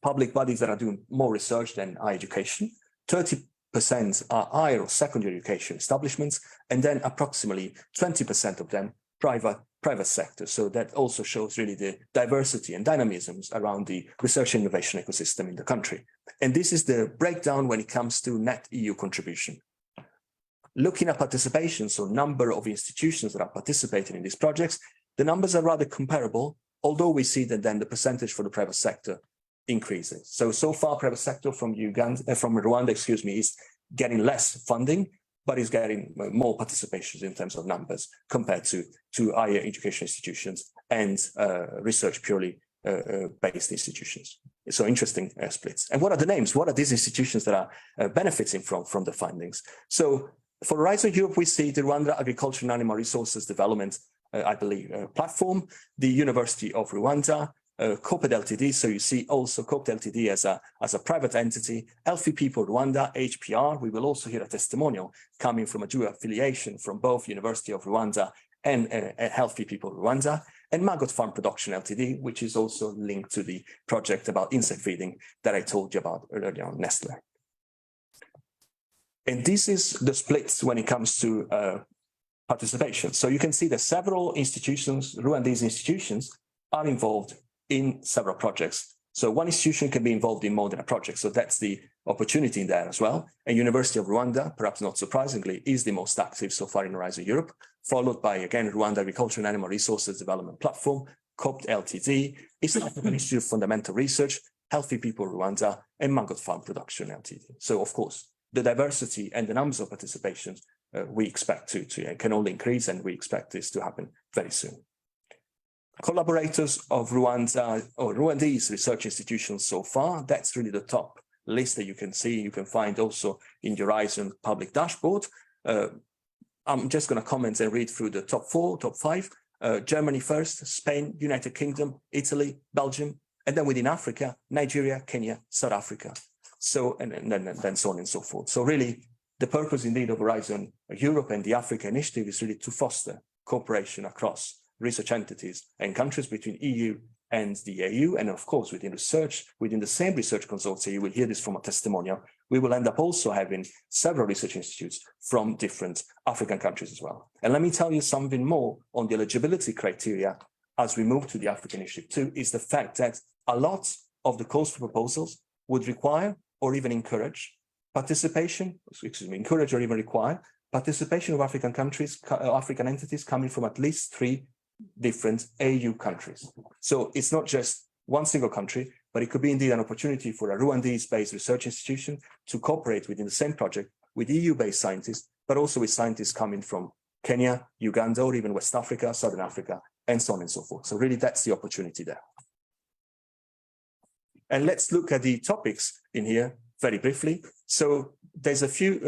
public bodies that are doing more research than higher education. 30% are higher or secondary education establishments, and then approximately 20% of them private sector. So that also shows really the diversity and dynamisms around the research and innovation ecosystem in the country. And this is the breakdown when it comes to net EU contribution. Looking at participation, so number of institutions that are participating in these projects, the numbers are rather comparable, although we see that then the percentage for the private sector increasing. So far, private sector from Rwanda, is getting less funding, but is getting more participation in terms of numbers compared to higher education institutions and research purely based institutions. So interesting splits. And what are the names? What are these institutions that are benefiting from the findings? So for Horizon Europe, we see the Rwanda Agriculture and Animal Resources Development, platform, the University of Rwanda, COPED Ltd. So you see also COPED Ltd. as a private entity, Healthy People Rwanda, HPR. We will also hear a testimonial coming from a dual affiliation from both University of Rwanda and Healthy People Rwanda, and Maggot Farm Production Ltd., which is also linked to the project about insect feeding that I told you about earlier on, Nestle. And this is the splits when it comes to participation. So you can see that several institutions, Rwandese institutions, are involved in several projects. So one institution can be involved in more than a project. So that's the opportunity in there as well. And University of Rwanda, perhaps not surprisingly, is the most active so far in Horizon Europe, followed by, again, Rwanda Agriculture and Animal Resources Development Platform, COPED Ltd, East African Institute of Fundamental Research, Healthy People Rwanda, and Maggot Farm Production Ltd. So, of course, the diversity and the numbers of participations we expect to can only increase, and we expect this to happen very soon. Collaborators of Rwanda or Rwandese research institutions so far, that's really the top list that you can see. You can find also in the Horizon public dashboard. I'm just going to comment and read through the top 5. Germany first, Spain, United Kingdom, Italy, Belgium, and then within Africa, Nigeria, Kenya, South Africa. So, and then so on and so forth. So really, the purpose indeed of Horizon Europe and the Africa Initiative is really to foster cooperation across research entities and countries between EU and the AU, and of course within research, within the same research consortia. You will hear this from a testimonial. We will end up also having several research institutes from different African countries as well. And let me tell you something more on the eligibility criteria as we move to the African Initiative too, is the fact that a lot of the calls for proposals would require or even encourage participation, encourage or even require participation of African countries, African entities coming from at least 3 different AU countries. So it's not just one single country, but it could be indeed an opportunity for a Rwandese-based research institution to cooperate within the same project with EU-based scientists, but also with scientists coming from Kenya, Uganda, or even West Africa, Southern Africa, and so on and so forth. So really, that's the opportunity there. And let's look at the topics in here very briefly. So there's a few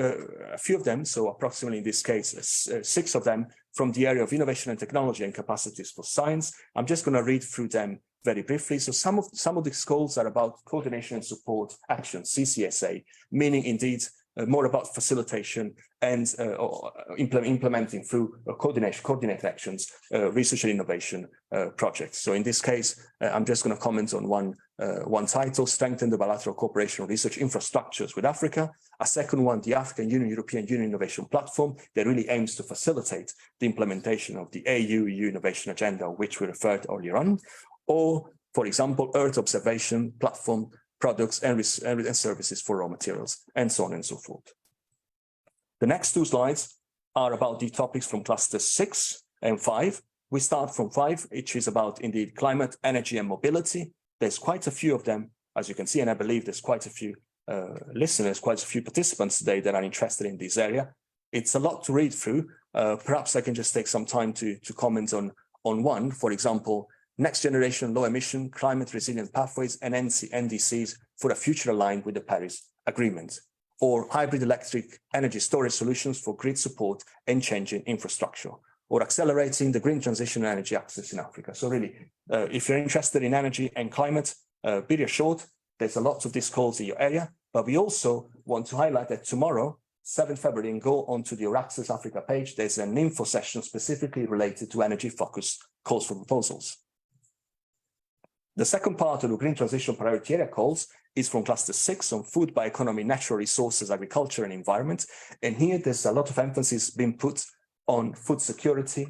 of them, so approximately in this case, 6 of them from the area of innovation and technology and capacities for science. I'm just going to read through them very briefly. So some of these calls are about coordination and support actions, CCSA, meaning indeed more about facilitation and implementing through coordinate actions, research and innovation projects. So in this case, I'm just going to comment on one title, strengthen the bilateral cooperation on research infrastructures with Africa. A second one, the African Union, European Union Innovation Platform, that really aims to facilitate the implementation of the AU Innovation Agenda, which we referred earlier on. Or, for example, Earth Observation Platform, products and services for raw materials, and so on and so forth. The next 2 slides are about the topics from clusters 6 and 5. We start from 5, which is about indeed climate, energy, and mobility. There's quite a few of them, as you can see, and I believe there's quite a few listeners, quite a few participants today that are interested in this area. It's a lot to read through. Perhaps I can just take some time to comment on one, for example, next generation low emission climate resilient pathways and NDCs for a future aligned with the Paris Agreement, or hybrid electric energy storage solutions for grid support and changing infrastructure, or accelerating the green transition and energy access in Africa. So really, if you're interested in energy and climate, be reassured, there's a lot of these calls in your area, but we also want to highlight that tomorrow, 7th February, and go onto the EURAXESS Africa page, there's an info session specifically related to energy focused calls for proposals. The second part of the Green Transition Priority Area calls is from Cluster 6 on food, bioeconomy, natural resources, agriculture, and environment. And here there's a lot of emphasis being put on food security,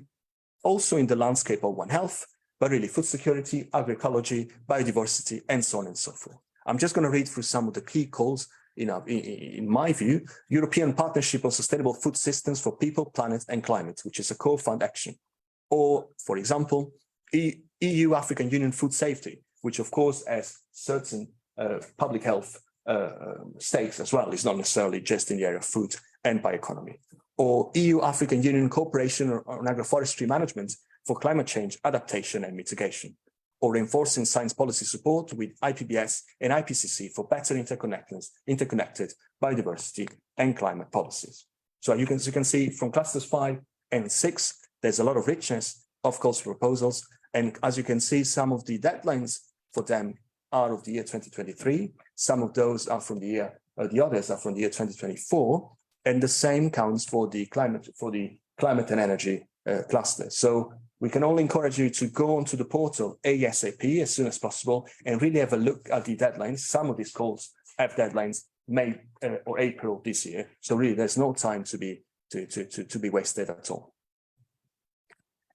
also in the landscape of One Health, but really food security, agroecology, biodiversity, and so on and so forth. I'm just going to read through some of the key calls in my view. European Partnership on Sustainable Food Systems for People, Planet, and Climate, which is a core fund action. Or, for example, EU African Union Food Safety, which of course has certain public health stakes as well. It's not necessarily just in the area of food and bioeconomy. Or EU-African Union cooperation on agroforestry management for climate change adaptation and mitigation, or reinforcing science policy support with IPBS and IPCC for better interconnected biodiversity and climate policies. So you can see from clusters 5 and 6, there's a lot of richness of calls for proposals. And as you can see, some of the deadlines for them are of the year 2023. Some of those are from the year, the others are from the year 2024. And the same counts for the climate and energy cluster. So we can only encourage you to go onto the portal ASAP as soon as possible and really have a look at the deadlines. Some of these calls have deadlines May or April this year. So really there's no time to be wasted at all.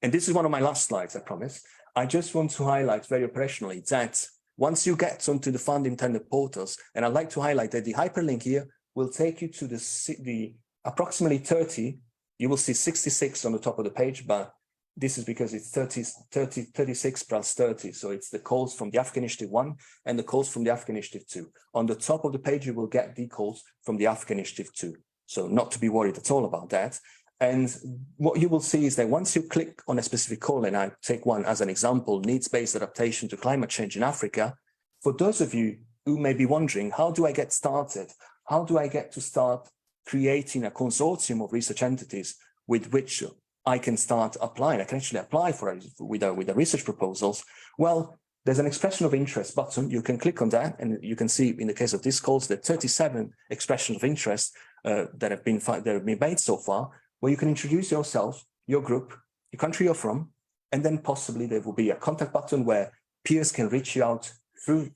And this is one of my last slides, I promise. I just want to highlight very operationally that once you get onto the fund intended portals, and I'd like to highlight that the hyperlink here will take you to the approximately 30, you will see 66 on the top of the page, but this is because it's 36 plus 30. So it's the calls from the African Initiative 1 and the calls from the African Initiative 2. On the top of the page, you will get the calls from the African Initiative 2. So not to be worried at all about that. And what you will see is that once you click on a specific call, and I take one as an example, needs-based adaptation to climate change in Africa, for those of you who may be wondering, how do I get started? How do I get to start creating a consortium of research entities with which I can start applying? I can actually apply with the research proposals. Well, there's an expression of interest button. You can click on that, and you can see in the case of these calls, the 37 expressions of interest that have been made so far, where you can introduce yourself, your group, the country you're from, and then possibly there will be a contact button where peers can reach you out through,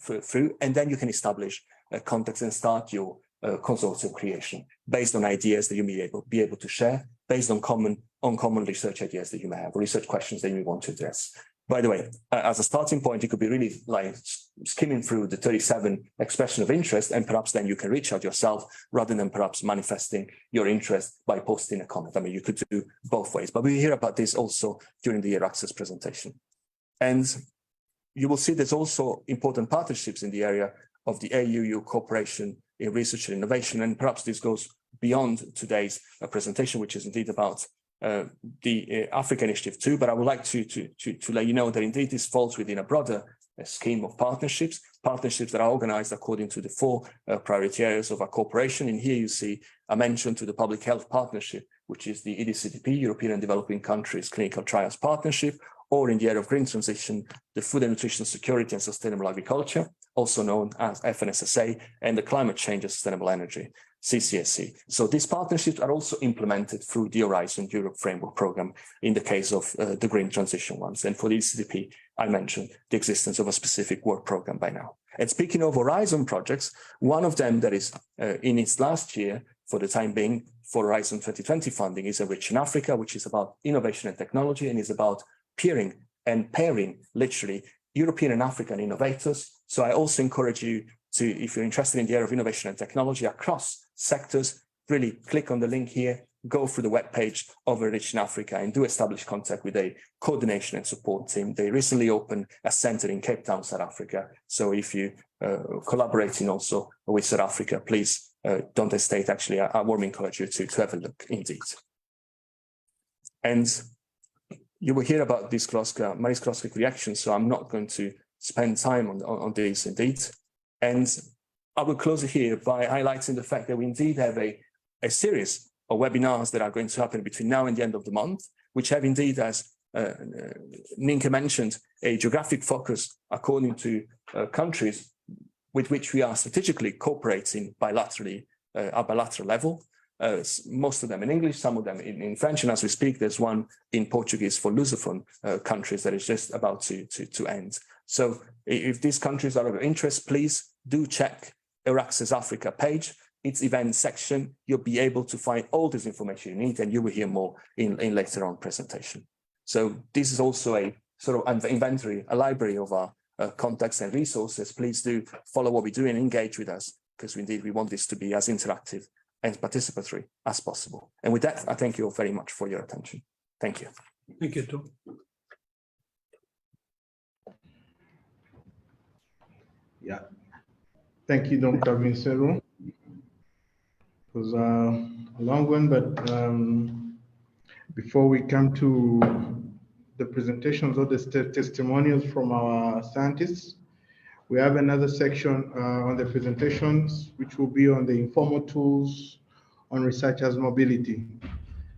and then you can establish contacts and start your consortium creation based on ideas that you may be able to share, based on common research ideas that you may have, research questions that you want to address. By the way, as a starting point, it could be really like skimming through the 37 expression of interest, and perhaps then you can reach out yourself rather than perhaps manifesting your interest by posting a comment. I mean, you could do both ways, but we hear about this also during the EURAXESS presentation. And you will see there's also important partnerships in the area of the AU cooperation in research and innovation, and perhaps this goes beyond today's presentation, which is indeed about the African Initiative 2, but I would like to let you know that indeed this falls within a broader scheme of partnerships that are organized according to the 4 priority areas of our cooperation. And here you see a mention to the Public Health Partnership, which is the EDCDP, European and Developing Countries Clinical Trials Partnership, or in the area of green transition, the Food and Nutrition Security and Sustainable Agriculture, also known as FNSSA, and the Climate Change and Sustainable Energy, CCSC. So these partnerships are also implemented through the Horizon Europe Framework Programme in the case of the green transition ones. And for the ECDP, I mentioned the existence of a specific work programme by now. And speaking of Horizon projects, one of them that is in its last year for the time being for Horizon 2020 funding is Enrich in Africa, which is about innovation and technology and is about peering and pairing literally European and African innovators. So I also encourage you to, if you're interested in the area of innovation and technology across sectors, really click on the link here, go through the webpage of Enrich in Africa and do establish contact with a coordination and support team. They recently opened a center in Cape Town, South Africa. So if you collaborating also with South Africa, please don't hesitate. Actually, I warmly encourage you to have a look indeed. And you will hear about this Marie Skłodowska-Curie Actions, so I'm not going to spend time on these indeed. And I will close it here by highlighting the fact that we indeed have a series of webinars that are going to happen between now and the end of the month, which have indeed, as Ninka mentioned, a geographic focus according to countries with which we are strategically cooperating bilaterally at bilateral level. Most of them in English, some of them in French, and as we speak, there's one in Portuguese for Lusophone countries that is just about to end. So if these countries are of interest, please do check EURAXESS Africa page, its event section. You'll be able to find all this information you need, and you will hear more in later on presentation. So this is also a sort of inventory, a library of our contacts and resources. Please do follow what we do and engage with us, because indeed we want this to be as interactive and participatory as possible. And with that, I thank you all very much for your attention. Thank you. Thank you, too. Yeah. Thank you, Dr. Vincero. It was a long one, but before we come to the presentations or the testimonials from our scientists, we have another section on the presentations, which will be on the informal tools on researchers' mobility.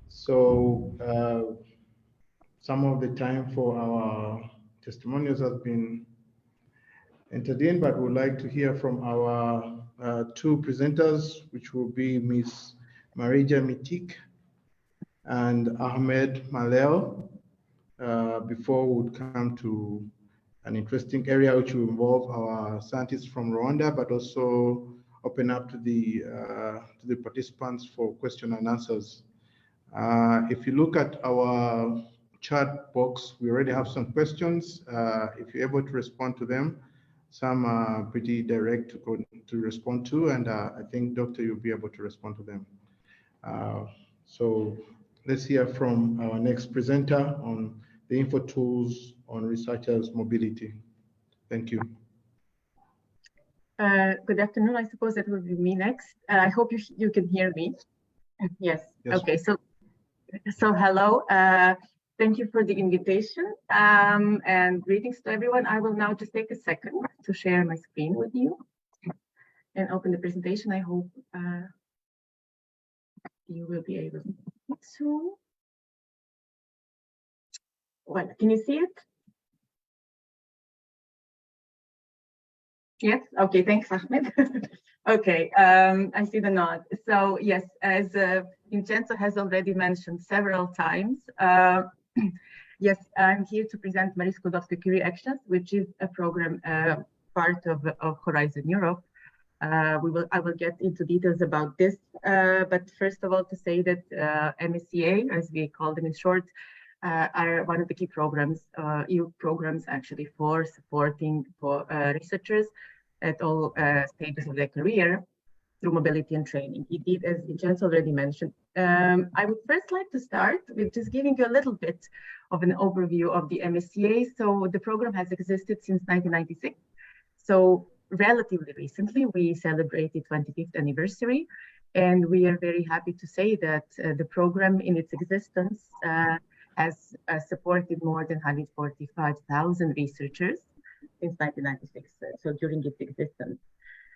So some of the time for our testimonials has been entered in, but we'd like to hear from our two presenters, which will be Ms. Marija Mitik and Ahmed Malel, before we would come to an interesting area which will involve our scientists from Rwanda, but also open up to the participants for question and answers. If you look at our chat box, we already have some questions. If you're able to respond to them, some are pretty direct to respond to, and I think, Doctor, you'll be able to respond to them. So let's hear from our next presenter on the info tools on researchers' mobility. Thank you. Good afternoon. I suppose that will be me next. I hope you can hear me. Yes. Okay. So hello. Thank you for the invitation and greetings to everyone. I will now just take a second to share my screen with you and open the presentation. I hope you will be able to soon. Well, can you see it? Yes. Okay. Thanks, Ahmed. Okay. I see the nod. So yes, as Vincenzo has already mentioned several times, yes, I'm here to present Marie Skłodowska-Curie Actions, which is a program part of Horizon Europe. I will get into details about this, but first of all, to say that MSCA, as we call them in short, are one of the key programs, EU programs actually for supporting researchers at all stages of their career through mobility and training. Indeed, as Vincenzo already mentioned, I would first like to start with just giving you a little bit of an overview of the MSCA. So the program has existed since 1996. So relatively recently, we celebrated 25th anniversary, and we are very happy to say that the program in its existence has supported more than 145,000 researchers since 1996, so during its existence.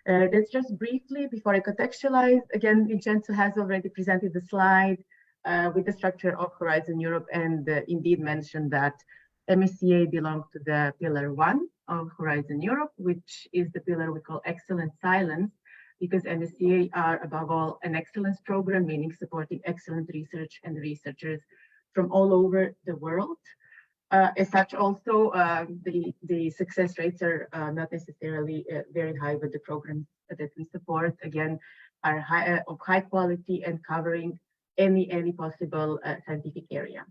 That's just briefly, before I contextualize, again, Vincenzo has already presented the slide with the structure of Horizon Europe and indeed mentioned that MSCA belongs to the pillar 1 of Horizon Europe, which is the pillar we call Excellent Silence, because MSCA are above all an excellence program, meaning supporting excellent research and researchers from all over the world. As such, also, the success rates are not necessarily very high, but the programs that we support, again, are of high quality and covering any possible scientific area.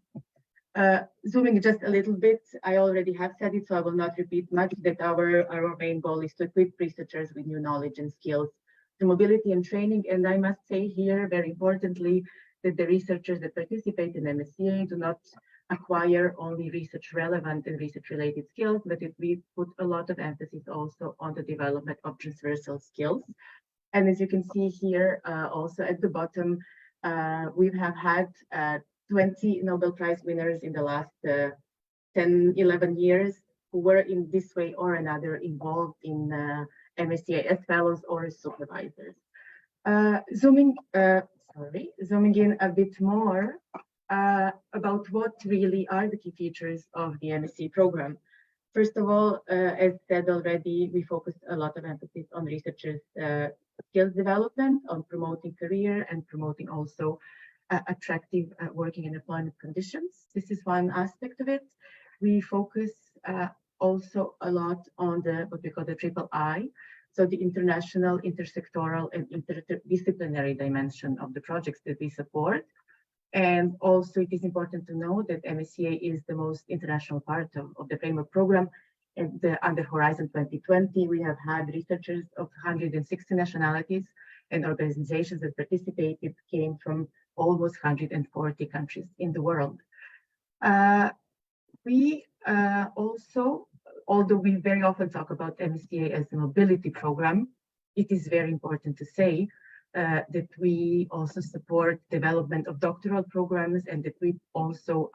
Zooming just a little bit, I already have said it, so I will not repeat much, that our main goal is to equip researchers with new knowledge and skills through mobility and training. And I must say here, very importantly, that the researchers that participate in MSCA do not acquire only research relevant and research related skills, but we put a lot of emphasis also on the development of transversal skills. And as you can see here, also at the bottom, we have had 20 Nobel Prize winners in the last 10, 11 years who were in this way or another involved in MSCA as fellows or as supervisors. Zooming in a bit more about what really are the key features of the MSCA program. First of all, as said already, we focused a lot of emphasis on researchers' skills development, on promoting career and promoting also attractive working and employment conditions. This is one aspect of it. We focus also a lot on what we call the triple I, so the international, intersectoral, and interdisciplinary dimension of the projects that we support. And also it is important to know that MSCA is the most international part of the framework program. And under Horizon 2020, we have had researchers of 160 nationalities, and organizations that participated came from almost 140 countries in the world. We also although we very often talk about MSCA as a mobility program, it is very important to say that we also support development of doctoral programs, and that we also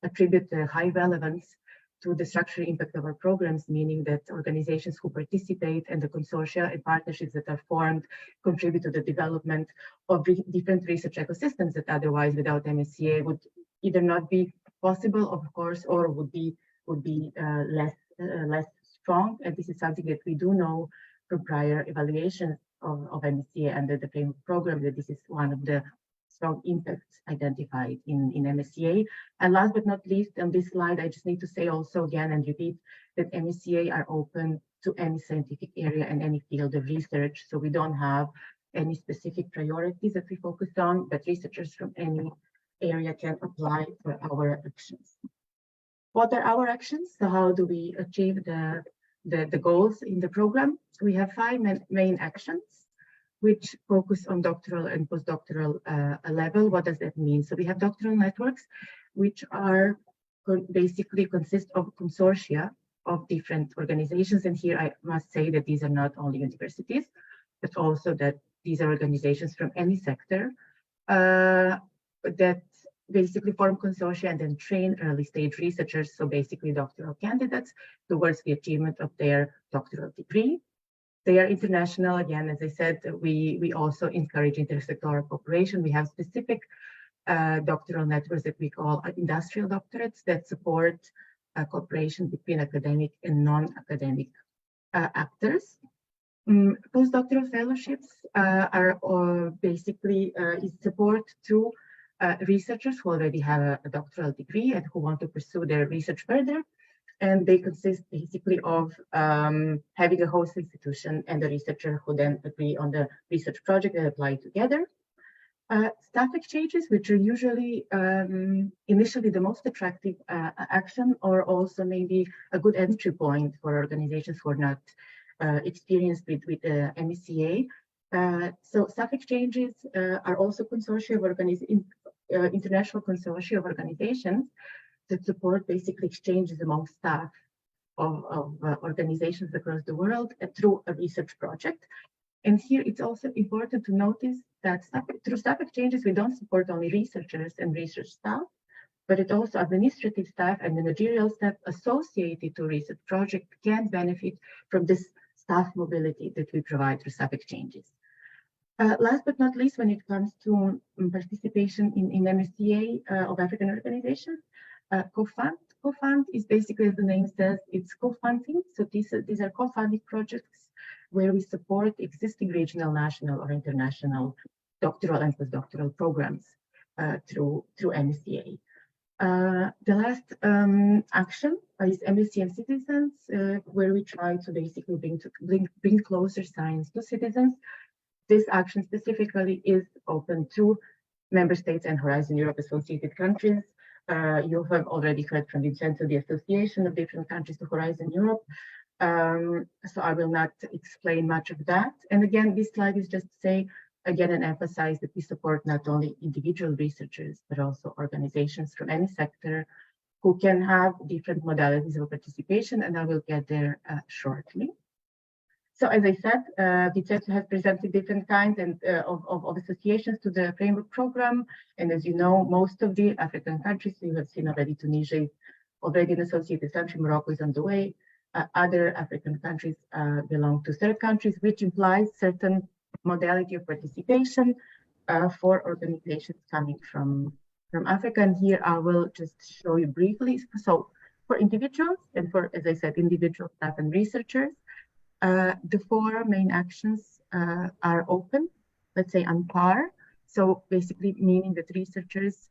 attribute the high relevance to the structural impact of our programs, meaning that organizations who participate and the consortia and partnerships that are formed contribute to the development of different research ecosystems that otherwise without MSCA would either not be possible, of course, or would be less strong. And this is something that we do know from prior evaluations of MSCA under the framework program, that this is one of the strong impacts identified in MSCA. And last but not least, on this slide, I just need to say also again and repeat that MSCA are open to any scientific area and any field of research. So we don't have any specific priorities that we focus on, but researchers from any area can apply for our actions. What are our actions? So how do we achieve the goals in the program? We have 5 main actions, which focus on doctoral and postdoctoral level. What does that mean? So we have doctoral networks, which are basically consist of consortia of different organizations. And here I must say that these are not only universities, but also that these are organizations from any sector that basically form consortia and then train early stage researchers, so basically doctoral candidates, towards the achievement of their doctoral degree. They are international. Again, as I said, we also encourage intersectoral cooperation. We have specific doctoral networks that we call industrial doctorates that support cooperation between academic and non-academic actors. Postdoctoral fellowships are basically support to researchers who already have a doctoral degree and who want to pursue their research further. And they consist basically of having a host institution and a researcher who then agree on the research project and apply together. Staff exchanges, which are usually initially the most attractive action, or also maybe a good entry point for organizations who are not experienced with MSCA. So staff exchanges are also consortia of international consortia of organizations that support basically exchanges among staff of organizations across the world through a research project. And here it's also important to notice that through staff exchanges, we don't support only researchers and research staff, but it also administrative staff and managerial staff associated to research project can benefit from this staff mobility that we provide through staff exchanges. Last but not least, when it comes to participation in MSCA of African organizations, co-fund is basically, as the name says, it's co-funding. So these are co-funding projects where we support existing regional, national, or international doctoral and postdoctoral programs through MSCA. The last action is MSCA and citizens, where we try to basically bring closer science to citizens. This action specifically is open to member states and Horizon Europe associated countries. You have already heard from Vincenzo the association of different countries to Horizon Europe. So I will not explain much of that. And again, this slide is just to say, again, and emphasize that we support not only individual researchers, but also organizations from any sector who can have different modalities of participation, and I will get there shortly. So as I said, Vincenzo has presented different kinds of associations to the framework program. And as you know, most of the African countries, you have seen already Tunisia is already an associated country, Morocco is on the way. Other African countries belong to third countries, which implies certain modality of participation for organizations coming from Africa. And here I will just show you briefly. So for individuals and for, as I said, individual staff and researchers, the 4 main actions are open, let's say on par. So basically meaning that researchers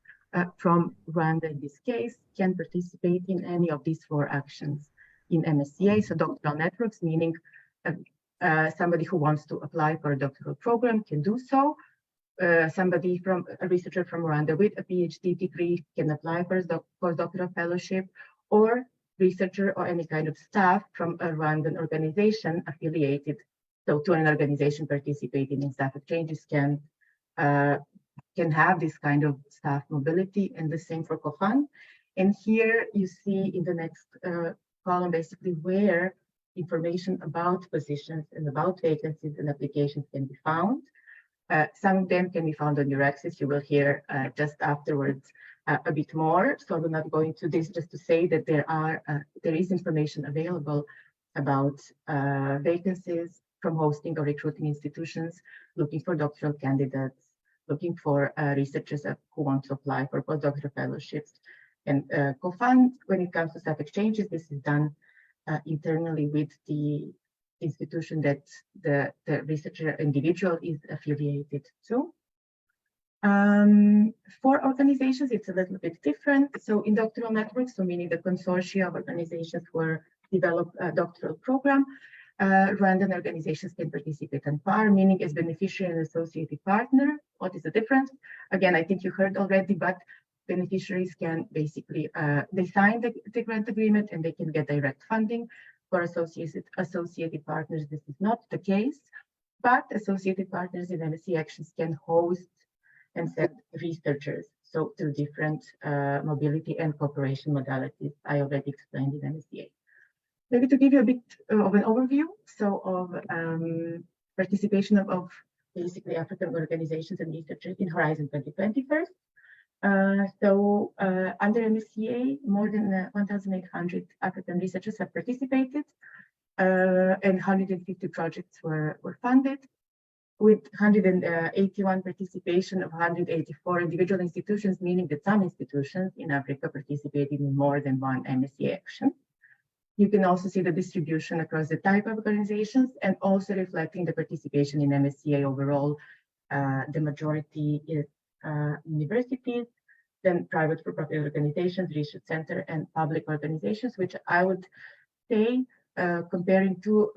from Rwanda in this case can participate in any of these 4 actions in MSCA. So doctoral networks, meaning somebody who wants to apply for a doctoral program can do so. Somebody from a researcher from Rwanda with a PhD degree can apply for a postdoctoral fellowship, or researcher or any kind of staff from a Rwandan organization affiliated, so to an organization participating in staff exchanges can have this kind of staff mobility, and the same for co-fund. And here you see in the next column basically where information about positions and about vacancies and applications can be found. Some of them can be found on EURAXESS. You will hear just afterwards a bit more. So I will not go into this, just to say that there is information available about vacancies from hosting or recruiting institutions, looking for doctoral candidates, looking for researchers who want to apply for postdoctoral fellowships and co-fund. When it comes to staff exchanges, this is done internally with the institution that the researcher individual is affiliated to. For organizations, it's a little bit different. So in doctoral networks, so meaning the consortia of organizations who develop a doctoral program, Rwandan organizations can participate on par, meaning as beneficiary and associated partner. What is the difference? Again, I think you heard already, but beneficiaries can basically, they sign the grant agreement and they can get direct funding. For associated partners, this is not the case, but associated partners in MSCA Actions can host and send researchers, so through different mobility and cooperation modalities I already explained in MSCA. Maybe to give you a bit of an overview, so of participation of basically African organizations and researchers in Horizon 2020 first. Under MSCA, more than 1,800 African researchers have participated, and 150 projects were funded, with 181 participation of 184 individual institutions, meaning that some institutions in Africa participated in more than one MSCA action. You can also see the distribution across the type of organizations and also reflecting the participation in MSCA overall. The majority is universities, then private for-profit organizations, research center, and public organizations, which I would say, comparing to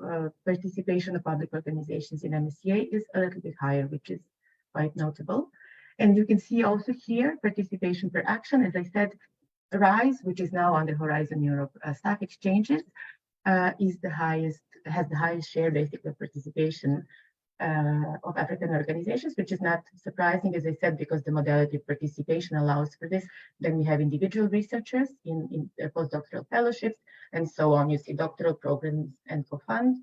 participation of public organizations in MSCA, is a little bit higher, which is quite notable. And you can see also here participation per action. As I said, RISE, which is now under Horizon Europe staff exchanges, is the highest, has the highest share basically of participation of African organizations, which is not surprising, as I said, because the modality of participation allows for this. Then we have individual researchers in postdoctoral fellowships, and so on. You see doctoral programs and co-fund.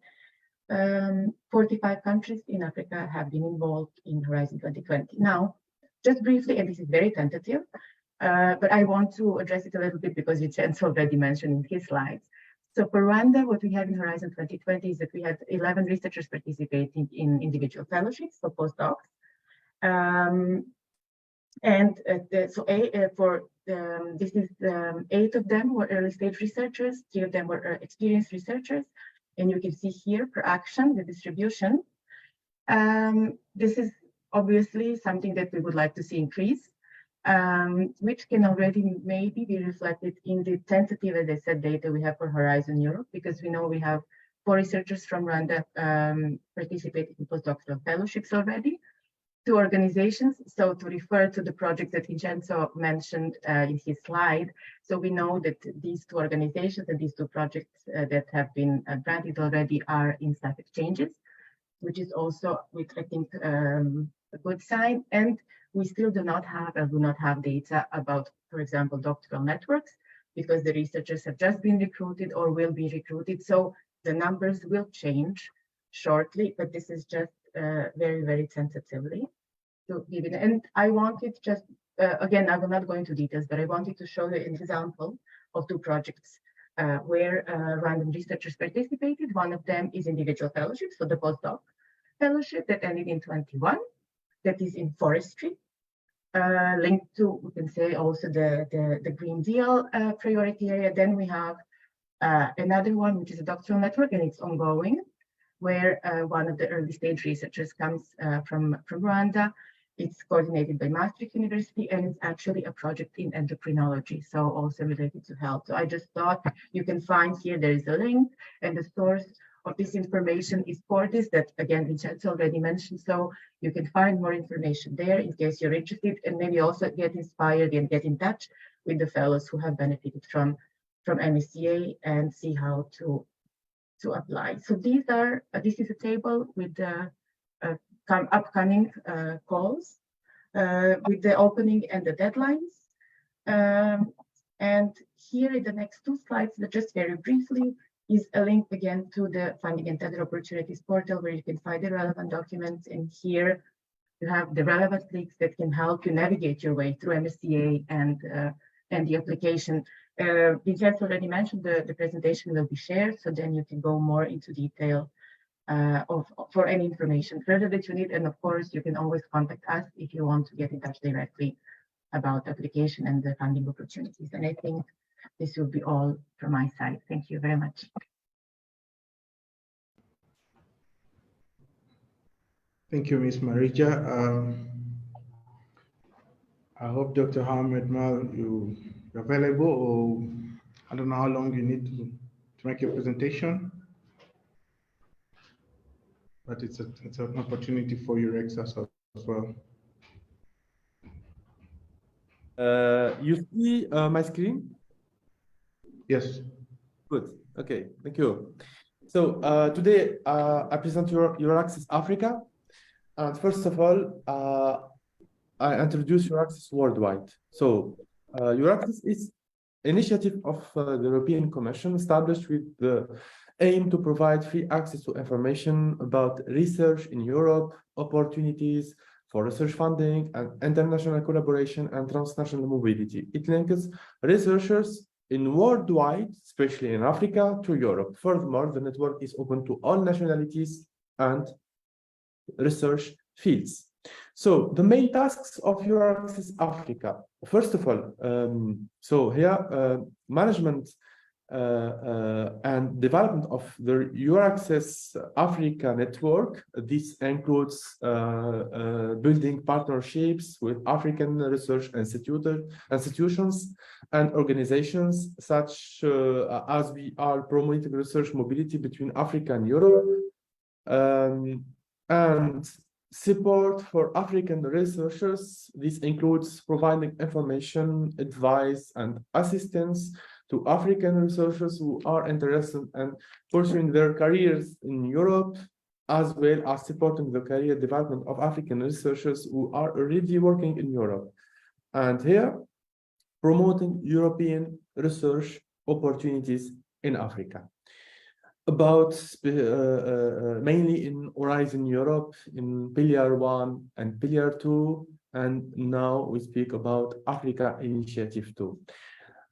45 countries in Africa have been involved in Horizon 2020. Now, just briefly, and this is very tentative, but I want to address it a little bit because Vincenzo already mentioned in his slides. So for Rwanda, what we have in Horizon 2020 is that we had 11 researchers participating in individual fellowships, so postdocs. This is 8 of them were early stage researchers, 3 of them were experienced researchers, and you can see here per action the distribution. This is obviously something that we would like to see increase. Which can already maybe be reflected in the tentative, as I said, data we have for Horizon Europe, because we know we have 4 researchers from Rwanda participating in postdoctoral fellowships already, 2 organizations. So to refer to the project that Vincenzo mentioned in his slide, so we know that these 2 organizations and these 2 projects that have been granted already are in staff exchanges, which is also, which I think, a good sign. And we still do not have data about, for example, doctoral networks, because the researchers have just been recruited or will be recruited. So the numbers will change shortly, but this is just very, very tentatively to give it. And I wanted just, again, I will not go into details, but I wanted to show you an example of 2 projects where Rwandan researchers participated. One of them is individual fellowship, so the postdoc fellowship that ended in 21, that is in forestry. Linked to, we can say, also the Green Deal priority area. Then we have another one, which is a doctoral network, and it's ongoing, where one of the early stage researchers comes from Rwanda. It's coordinated by Maastricht University, and it's actually a project in endocrinology, so also related to health. So I just thought you can find here, there is a link, and the source of this information is for this, that again, Vincenzo already mentioned. So you can find more information there in case you're interested, and maybe also get inspired and get in touch with the fellows who have benefited from MSCA and see how to apply. So these are, this is a table with the upcoming calls with the opening and the deadlines. And here in the next two slides, just very briefly, is a link again to the Funding and Tender Opportunities portal where you can find the relevant documents. And here you have the relevant links that can help you navigate your way through MSCA and the application. Vincenzo already mentioned the presentation will be shared, so then you can go more into detail for any information further that you need. And of course, you can always contact us if you want to get in touch directly about the application and the funding opportunities. And I think this will be all from my side. Thank you very much. Thank you, Ms. Marija. I hope Dr. Ahmed Mal, you're available, or I don't know how long you need to make your presentation, but it's an opportunity for EURAXESS as well. You see my screen? Yes. Good. Okay. Thank you. So today I present EURAXESS Africa. And first of all, I introduce EURAXESS worldwide. So EURAXESS is initiative of the European Commission established with the aim to provide free access to information about research in Europe, opportunities for research funding and international collaboration and transnational mobility. It links researchers in worldwide, especially in Africa, to Europe. Furthermore, the network is open to all nationalities and research fields. So the main tasks of EURAXESS Africa, first of all, so here management and development of the EURAXESS Africa network. This includes building partnerships with African research institutions and organizations, such as we are promoting research mobility between Africa and Europe, and support for African researchers. This includes providing information, advice, and assistance to African researchers who are interested in pursuing their careers in Europe, as well as supporting the career development of African researchers who are already working in Europe. And here, promoting European research opportunities in Africa. About mainly in Horizon Europe, in Pillar 1 and Pillar 2, and now we speak about Africa Initiative 2.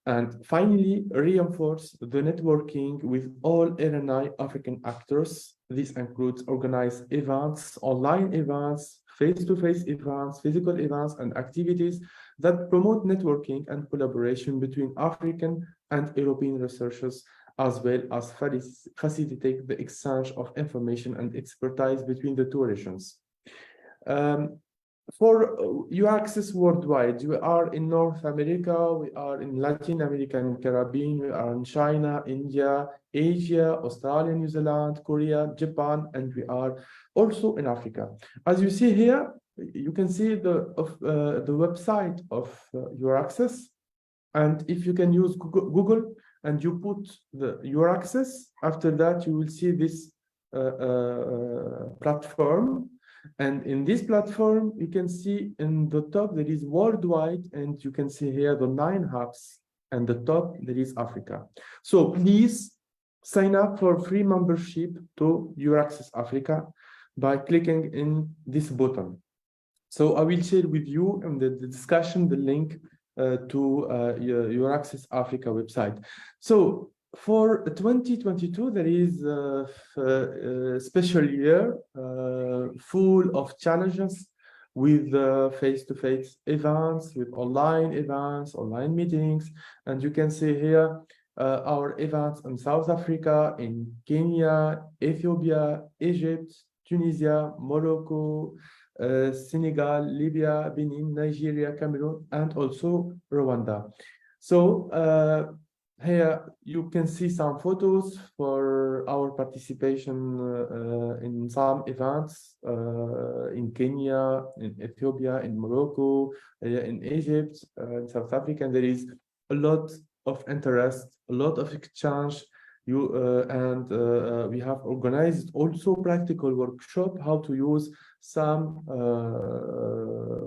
And finally, reinforce the networking with all RNI African actors. This includes organized events, online events, face-to-face events, physical events, and activities that promote networking and collaboration between African and European researchers, as well as facilitate the exchange of information and expertise between the two regions. For EURAXESS worldwide, we are in North America, we are in Latin America and Caribbean, we are in China, India, Asia, Australia, New Zealand, Korea, Japan, and we are also in Africa. As you see here, you can see the website of EURAXESS, and if you can use Google and you put the EURAXESS, after that you will see this platform. And in this platform, you can see in the top there is worldwide, and you can see here the 9 hubs, and the top there is Africa. So please sign up for free membership to EURAXESS Africa by clicking in this button. So I will share with you in the discussion the link to EURAXESS Africa website. So for 2022, there is a special year full of challenges with face-to-face events, with online events, online meetings. And you can see here our events in South Africa, in Kenya, Ethiopia, Egypt, Tunisia, Morocco, Senegal, Libya, Benin, Nigeria, Cameroon, and also Rwanda. So here you can see some photos for our participation in some events in Kenya, in Ethiopia, in Morocco, in Egypt, in South Africa. And there is a lot of interest, a lot of exchange. We have organized also practical workshop how to use some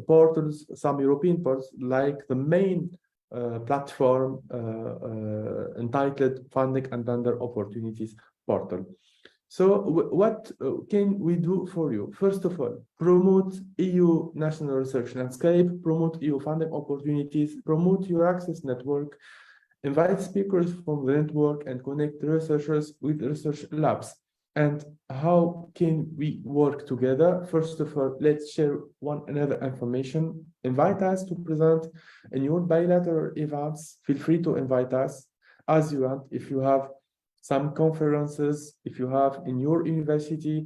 portals, some European portals, like the main platform entitled Funding and Vendor Opportunities Portal. So what can we do for you? First of all, promote EU national research landscape, promote EU funding opportunities, promote EURAXESS network, invite speakers from the network, and connect researchers with research labs. And how can we work together? First of all, let's share one another information. Invite us to present in your bilateral events. Feel free to invite us as you want. If you have some conferences, if you have in your university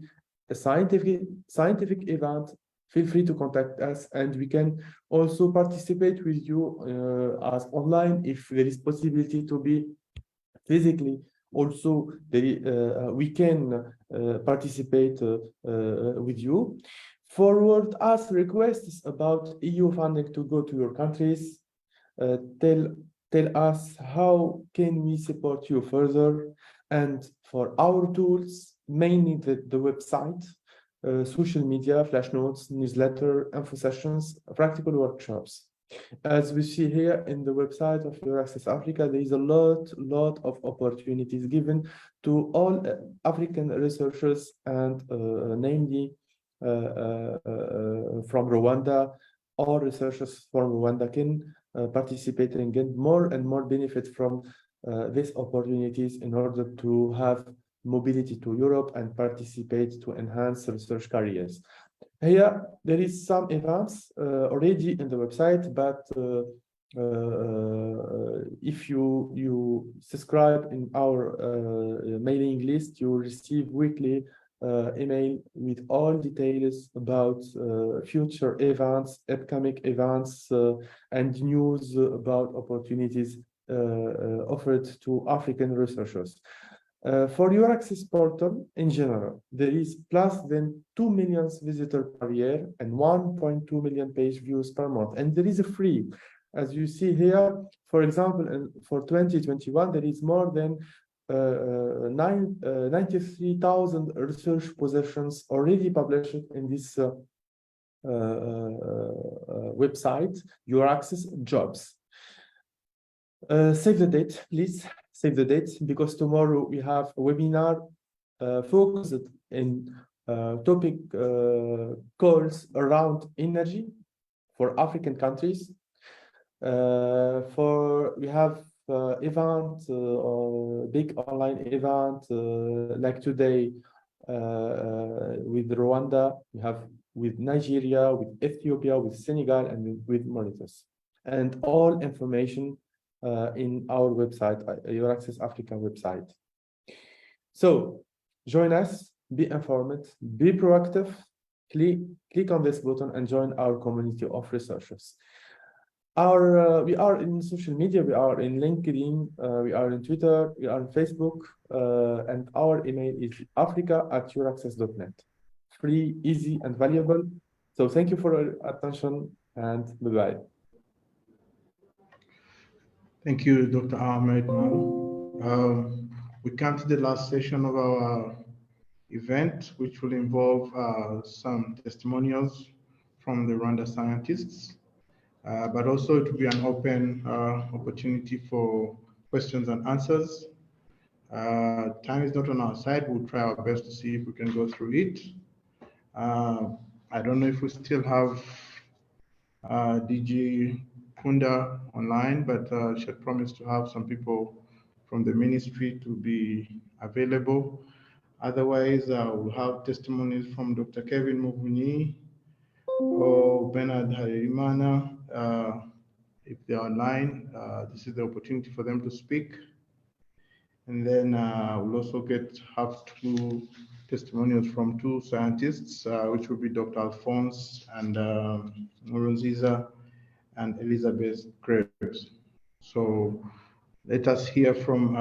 a scientific event, feel free to contact us, and we can also participate with you as online if there is possibility to be physically. Also, we can participate with you. Forward us requests about EU funding to go to your countries. Tell us how can we support you further. And for our tools, mainly the website, social media, flash notes, newsletter, info sessions, practical workshops. As we see here in the website of EURAXESS Africa, there is a lot of opportunities given to all African researchers, and namely from Rwanda. All researchers from Rwanda can participate and get more and more benefit from these opportunities in order to have mobility to Europe and participate to enhance research careers. Here, there is some events already in the website, but if you subscribe in our mailing list, you will receive weekly email with all details about future events, upcoming events, and news about opportunities offered to African researchers. For EURAXESS portal in general, there is plus than 2 million visitors per year and 1.2 million page views per month. And there is a free, as you see here, for example, for 2021, there is more than 93,000 research positions already published in this website, EURAXESS Jobs. Save the date, please. Save the date, because tomorrow we have a webinar focused in topic calls around energy for African countries. We have event or big online event like today with Rwanda. We have with Nigeria, with Ethiopia, with Senegal, and with Mauritius. And all information in our website, EURAXESS Africa website. So join us, be informed, be proactive, click on this button and join our community of researchers. We are in social media, we are in LinkedIn, we are in Twitter, we are on Facebook, and our email is africa@euraxess.net. Free, easy, and valuable. So thank you for your attention, and bye-bye. Thank you, Dr. Ahmed. We come to the last session of our event, which will involve some testimonials from the Rwanda scientists, but also it will be an open opportunity for questions and answers. Time is not on our side. We'll try our best to see if we can go through it. I don't know if we still have DG Kunda online, but she had promised to have some people from the ministry to be available. Otherwise, we'll have testimonies from Dr. Kevin Muvunyi or Bernard Harimana. If they're online, this is the opportunity for them to speak. And then we'll also have two testimonials from two scientists, which will be Dr. Alphonse and Nkurunziza and Elizabeth Krebs. So let us hear from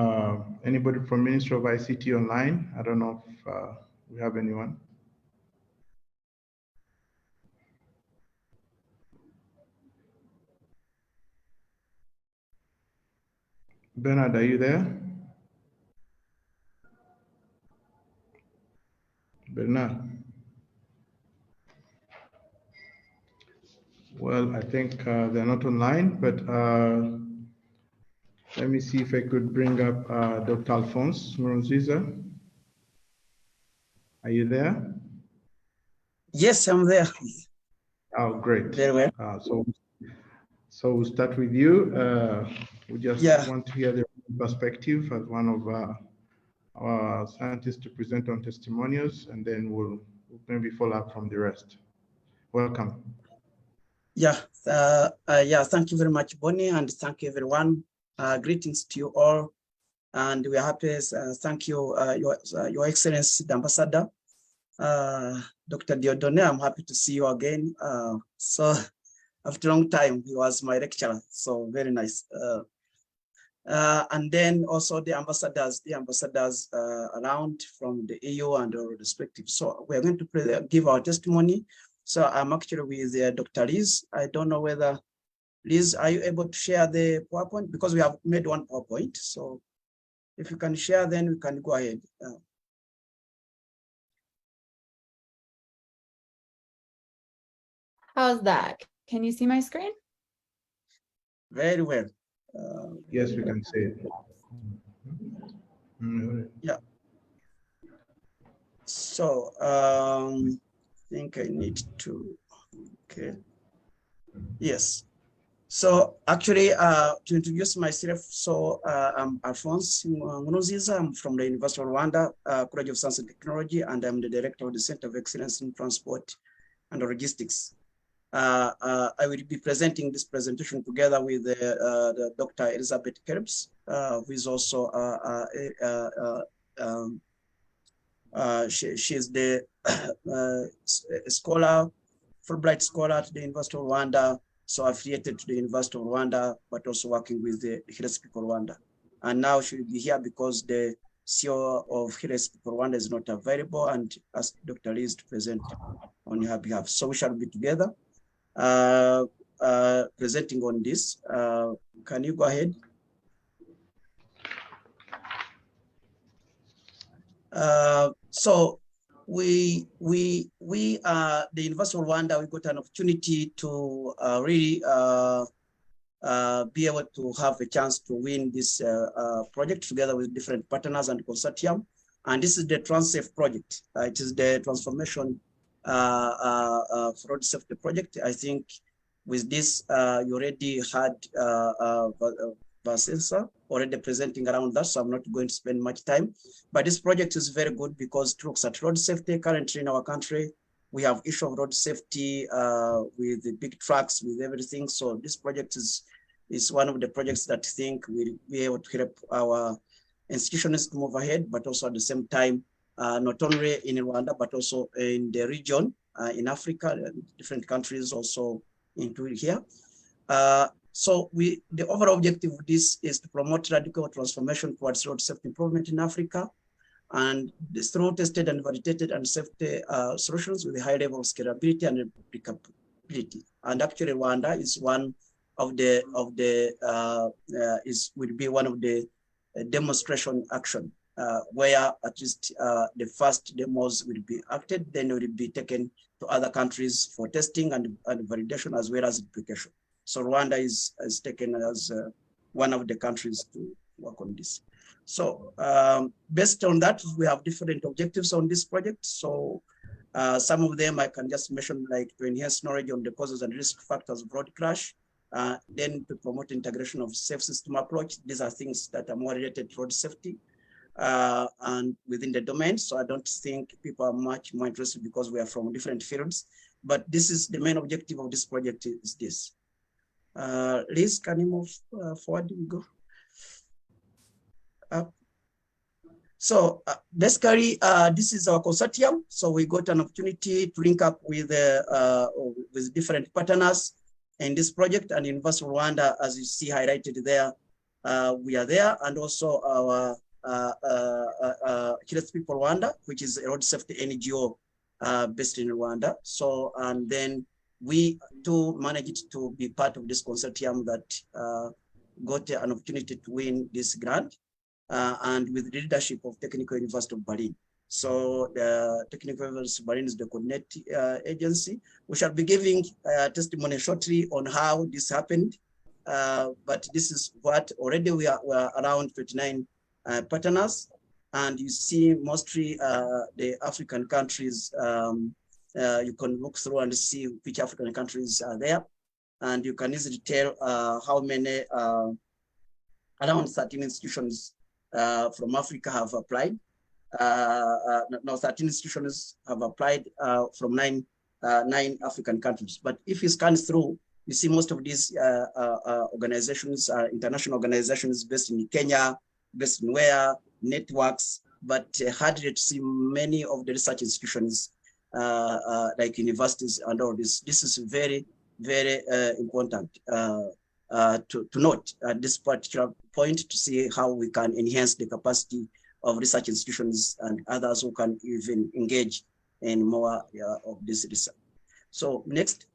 anybody from Ministry of ICT online. I don't know if we have anyone. Bernard, are you there? Bernard. Well, I think they're not online, but Let me see if I could bring up Dr. Alphonse Nkurunziza. Are you there? Yes, I'm there. Oh, great. Very well. So we'll start with you. We just want to hear the perspective as one of our scientists to present on testimonials, and then we'll maybe follow up from the rest. Welcome. Thank you very much, Bonnie, and thank you, everyone. Greetings to you all, and we are happy. Thank you, Your Excellency, the Ambassador, Dr. Diodone. I'm happy to see you again. So after a long time, he was my lecturer, so very nice. And then also the ambassadors around from the EU and our respective. So we're going to give our testimony. So I'm actually with Dr. Liz. I don't know whether, Liz, are you able to share the PowerPoint? Because we have made one PowerPoint. So if you can share, then we can go ahead. How's that? Can you see my screen? Very well. Yes, we can see it. Yeah. So I think I need to, okay. Yes. So actually, to introduce myself, so I'm Alphonse Nkurunziza. I'm from the University of Rwanda, College of Science and Technology, and I'm the director of the Center of Excellence in Transport and Logistics. I will be presenting this presentation together with the Dr. Elizabeth Kerbs, who is also she's the scholar, Fulbright scholar at the University of Rwanda, so affiliated to the University of Rwanda, but also working with the Hills People Rwanda. And now she will be here because the CEO of Hills People Rwanda is not available, and asked Dr. Liz to present on her behalf. So we shall be together presenting on this. Can you go ahead? So we the University of Rwanda, we got an opportunity to really be able to have a chance to win this project together with different partners and consortium. And this is the TransSafe project. It is the transformation fraud safety project. I think with this, you already had Vasensa already presenting around that, so I'm not going to spend much time. But this project is very good because it looks at road safety. Currently in our country, we have issue of road safety with the big trucks, with everything. So this project is one of the projects that I think will be able to help our institutions to move ahead, but also at the same time, not only in Rwanda, but also in the region, in Africa, and different countries also included here. So the overall objective of this is to promote radical transformation towards road safety improvement in Africa, and through tested and validated and safety solutions with a high level of scalability and replicability. And actually, Rwanda is one of the will be one of the demonstration action where at least the first demos will be acted, then will be taken to other countries for testing and validation as well as application. So Rwanda is taken as one of the countries to work on this. So based on that, we have different objectives on this project. So some of them I can just mention, like to enhance knowledge on the causes and risk factors of road crash, then to promote integration of safe system approach. These are things that are more related to road safety and within the domain. So I don't think people are much more interested because we are from different fields, but this is the main objective of this project is this. Liz, can you move forward? We go. So basically, this is our consortium. So we got an opportunity to link up with different partners in this project, and University of Rwanda, as you see highlighted there, we are there, and also our Hills People Rwanda, which is a road safety NGO based in Rwanda. So, and then we too managed to be part of this consortium that got an opportunity to win this grant, and with the leadership of Technical University of Berlin. So the Technical University of Berlin is the coordinating agency. We shall be giving testimony shortly on how this happened, but this is what already we are around 29 partners. And you see mostly the African countries. You can look through and see which African countries are there. And you can easily tell how many, around 13 institutions from Africa have applied. Now 13 institutions have applied from nine African countries. But if you scan through, you see most of these organizations, international organizations based in Kenya, based in where, networks, but hardly to see many of the research institutions like universities and all this. This is very, very important to note at this particular point to see how we can enhance the capacity of research institutions and others who can even engage in more of this research. So next.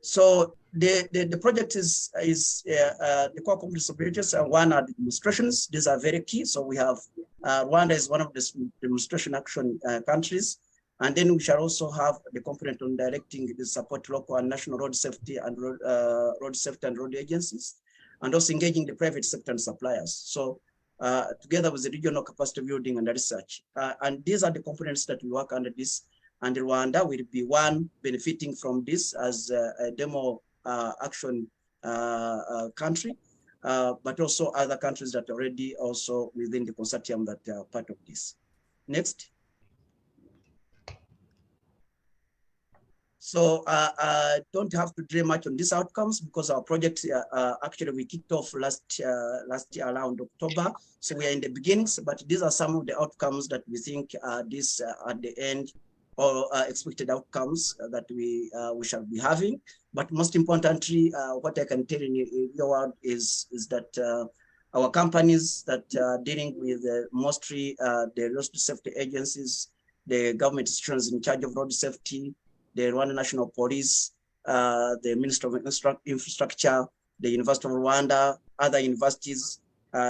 So the project is the core competency of projects, and one are the demonstrations. These are very key. So we have Rwanda is one of the demonstration action countries. And then we shall also have the component on directing the support local and national road safety and road agencies, and also engaging the private sector and suppliers. So together with the regional capacity building and research. And these are the components that we work under this. And Rwanda will be one benefiting from this as a demo action country, but also other countries that are already also within the consortium that are part of this. Next. So I don't have to dwell much on these outcomes because our project actually we kicked off last year around October. So we are in the beginnings, but these are some of the outcomes that we think this at the end or expected outcomes that we shall be having. But most importantly, what I can tell in your world is that our companies that are dealing with mostly the road safety agencies, the government institutions in charge of road safety, the Rwanda National Police, the Ministry of Infrastructure, the University of Rwanda, other universities,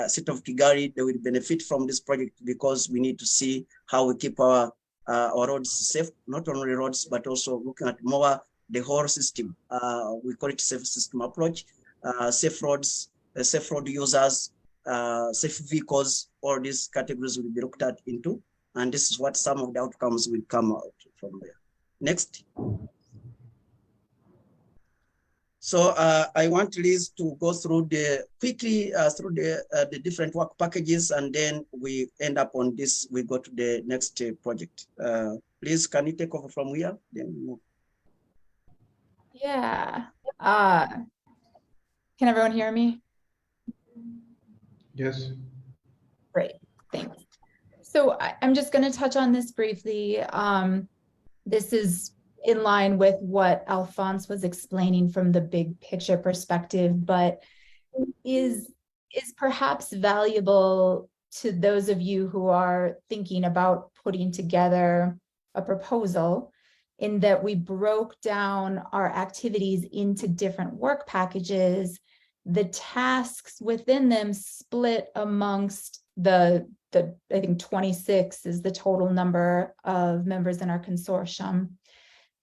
City of Kigali, they will benefit from this project because we need to see how we keep our roads safe, not only roads, but also looking at more the whole system. We call it safe system approach, safe roads, safe road users, safe vehicles, all these categories will be looked at into. And this is what some of the outcomes will come out from there. Next. So I want Liz to go through quickly through the different work packages, and then we end up on this. We go to the next project. Liz, can you take over from here? Then move. Yeah. Can everyone hear me? Yes. Great, thanks. So I'm just going to touch on this briefly. This is in line with what Alphonse was explaining from the big picture perspective, but is perhaps valuable to those of you who are thinking about putting together a proposal, in that we broke down our activities into different work packages. The tasks within them split amongst the I think 26 is the total number of members in our consortium.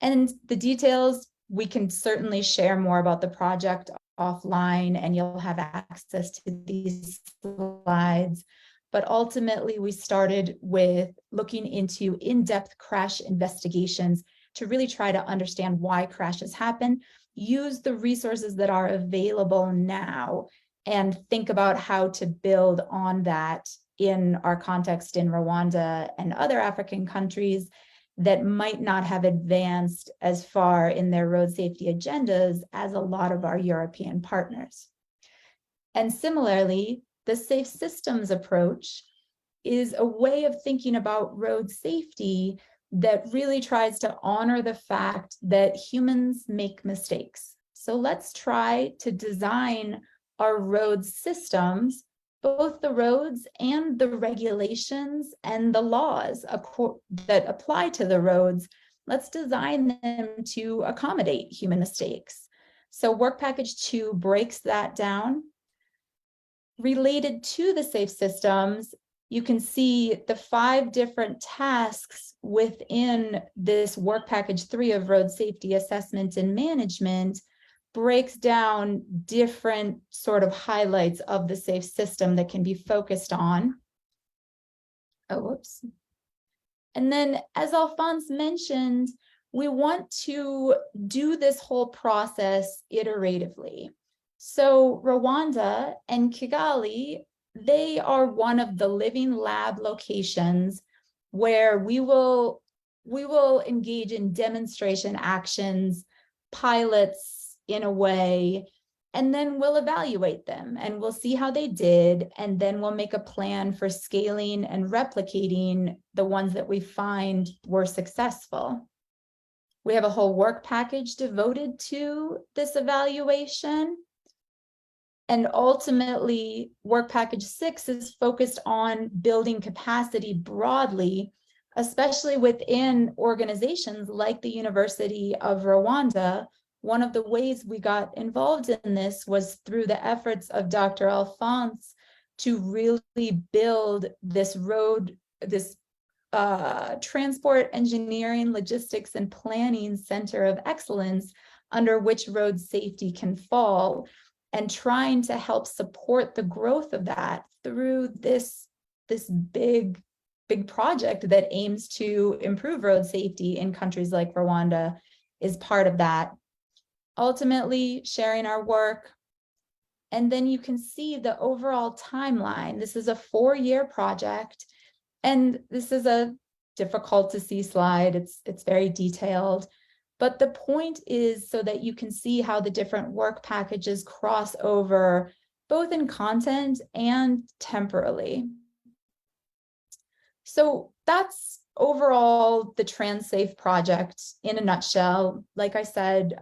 And the details, we can certainly share more about the project offline, and you'll have access to these slides. But ultimately, we started with looking into in-depth crash investigations to really try to understand why crashes happen, use the resources that are available now, and think about how to build on that in our context in Rwanda and other African countries that might not have advanced as far in their road safety agendas as a lot of our European partners. And similarly, the safe systems approach is a way of thinking about road safety that really tries to honor the fact that humans make mistakes. So let's try to design our road systems, both the roads and the regulations and the laws that apply to the roads. Let's design them to accommodate human mistakes. So work package 2 breaks that down. Related to the safe systems, you can see the 5 different tasks within this work package 3 of road safety assessment and management breaks down different sort of highlights of the safe system that can be focused on. Oh, whoops. And then, as Alphonse mentioned, we want to do this whole process iteratively. So Rwanda and Kigali, they are one of the living lab locations where we will engage in demonstration actions, pilots in a way, and then we'll evaluate them and we'll see how they did. And then we'll make a plan for scaling and replicating the ones that we find were successful. We have a whole work package devoted to this evaluation. And ultimately, work package 6 is focused on building capacity broadly, especially within organizations like the University of Rwanda. One of the ways we got involved in this was through the efforts of Dr. Alphonse to really build this transport engineering, logistics, and planning center of excellence under which road safety can fall, and trying to help support the growth of that through this big project that aims to improve road safety in countries like Rwanda is part of that. Ultimately, sharing our work. And then you can see the overall timeline. This is a 4-year project. And this is a difficult to see slide. It's very detailed. But the point is so that you can see how the different work packages cross over, both in content and temporally. So that's overall the TransSafe project in a nutshell. Like I said,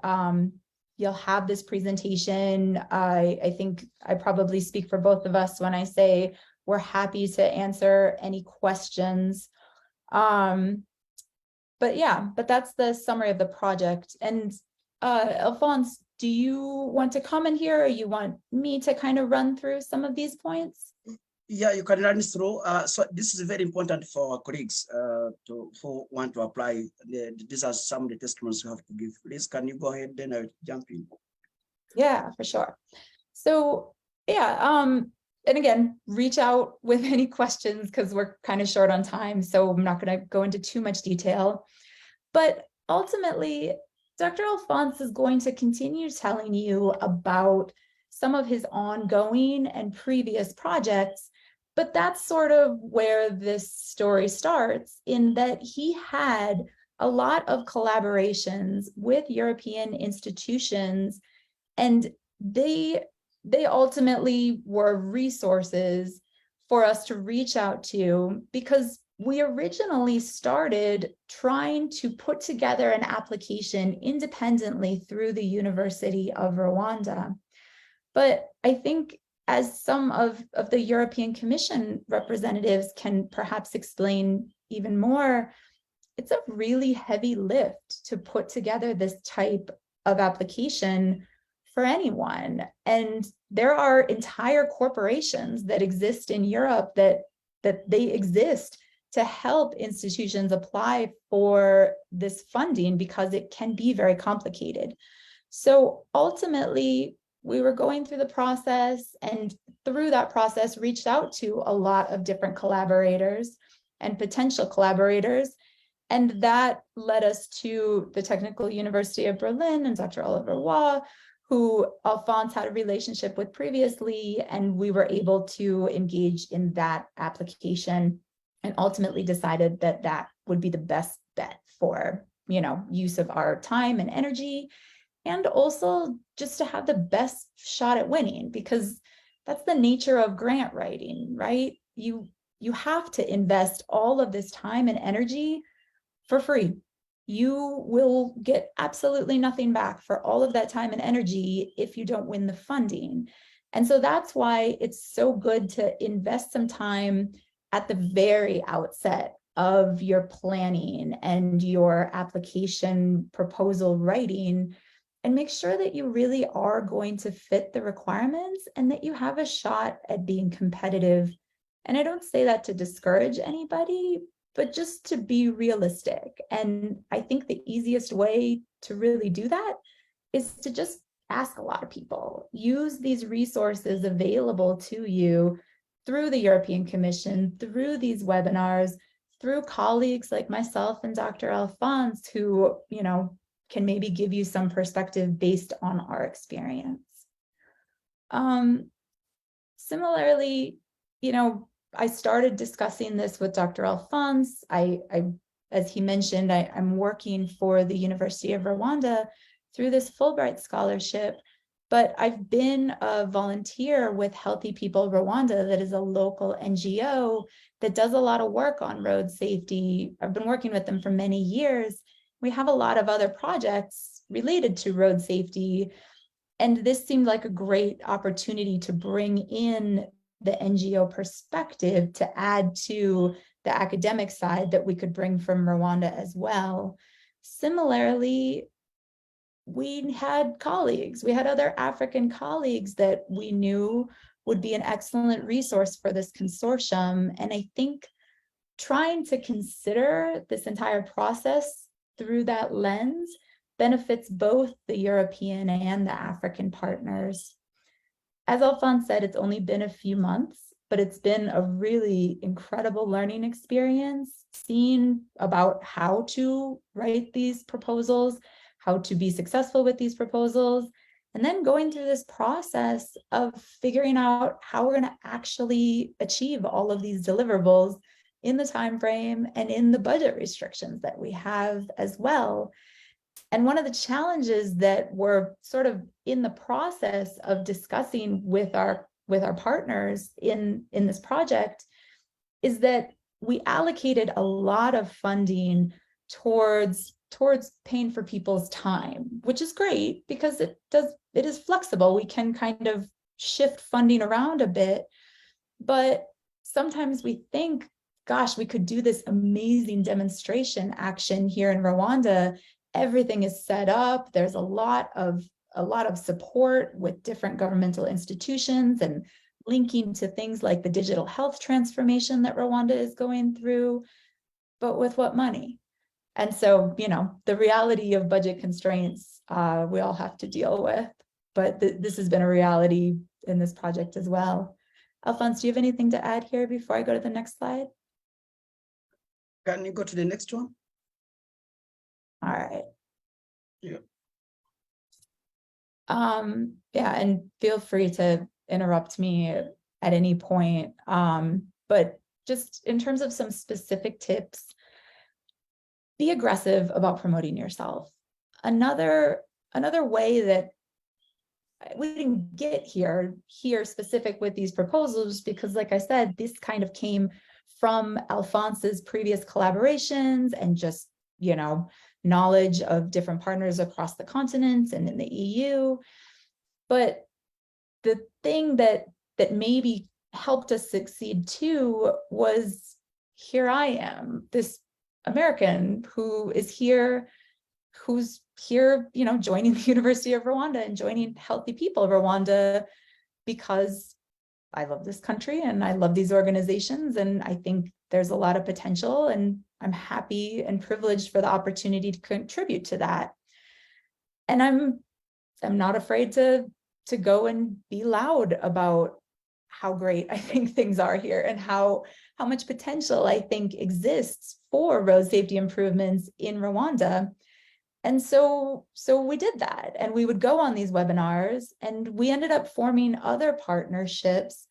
you'll have this presentation. I think I probably speak for both of us when I say we're happy to answer any questions. But that's the summary of the project. And Alphonse, do you want to comment here, or you want me to kind of run through some of these points? Yeah, you can run through. So this is very important for our colleagues who want to apply. These are some of the testimonies you have to give. Please, can you go ahead, then I'll jump in. Yeah, for sure. So yeah, and again, reach out with any questions because we're kind of short on time, so I'm not going to go into too much detail. But ultimately, Dr. Alphonse is going to continue telling you about some of his ongoing and previous projects, but that's sort of where this story starts, in that he had a lot of collaborations with European institutions, and they ultimately were resources for us to reach out to, because we originally started trying to put together an application independently through the University of Rwanda. But I think, as some of the European Commission representatives can perhaps explain even more, it's a really heavy lift to put together this type of application for anyone. And there are entire corporations that exist in Europe that they exist to help institutions apply for this funding, because it can be very complicated. So ultimately, we were going through the process, and through that process reached out to a lot of different collaborators and potential collaborators. And that led us to the Technical University of Berlin and Dr. Oliver Waugh, who Alphonse had a relationship with previously, and we were able to engage in that application and ultimately decided that that would be the best bet for, use of our time and energy, and also just to have the best shot at winning, because that's the nature of grant writing, right? You have to invest all of this time and energy for free. You will get absolutely nothing back for all of that time and energy if you don't win the funding. And so that's why it's so good to invest some time at the very outset of your planning and your application proposal writing, and make sure that you really are going to fit the requirements and that you have a shot at being competitive And I don't say that to discourage anybody, but just to be realistic. And I think the easiest way to really do that is to just ask a lot of people. Use these resources available to you through the European Commission, through these webinars, through colleagues like myself and Dr. Alphonse, who, can maybe give you some perspective based on our experience. Similarly, I started discussing this with Dr. Alphonse. As he mentioned, I'm working for the University of Rwanda through this Fulbright scholarship, but I've been a volunteer with Healthy People Rwanda, that is a local NGO that does a lot of work on road safety. I've been working with them for many years. We have a lot of other projects related to road safety, and this seemed like a great opportunity to bring in the NGO perspective to add to the academic side that we could bring from Rwanda as well. Similarly, we had colleagues, we had other African colleagues that we knew would be an excellent resource for this consortium. And I think trying to consider this entire process through that lens benefits both the European and the African partners. As Alphonse said, it's only been a few months, but it's been a really incredible learning experience, seeing about how to write these proposals, how to be successful with these proposals, and then going through this process of figuring out how we're going to actually achieve all of these deliverables in the time frame and in the budget restrictions that we have as well. And one of the challenges that we're sort of in the process of discussing with our partners in this project is that we allocated a lot of funding towards paying for people's time, which is great because it is flexible. We can kind of shift funding around a bit, but sometimes we think, gosh, we could do this amazing demonstration action here in Rwanda. Everything is set up. There's a lot of support with different governmental institutions and linking to things like the digital health transformation that Rwanda is going through, but with what money? And so, the reality of budget constraints, we all have to deal with, but this has been a reality in this project as well. Alphonse, do you have anything to add here before I go to the next slide? Can you go to the next one? All right. Yeah. Yeah, and feel free to interrupt me at any point. But just in terms of some specific tips, be aggressive about promoting yourself. Another way that we didn't get here specific with these proposals, because like I said, this kind of came from Alphonse's previous collaborations and just, knowledge of different partners across the continent and in the EU. But the thing that maybe helped us succeed too was, here I am, this American who's here, joining the University of Rwanda and joining Healthy People Rwanda because I love this country and I love these organizations, and I think there's a lot of potential, and I'm happy and privileged for the opportunity to contribute to that. And I'm not afraid to go and be loud about how great I think things are here and how much potential I think exists for road safety improvements in Rwanda. And so we did that, and we would go on these webinars, and we ended up forming other partnerships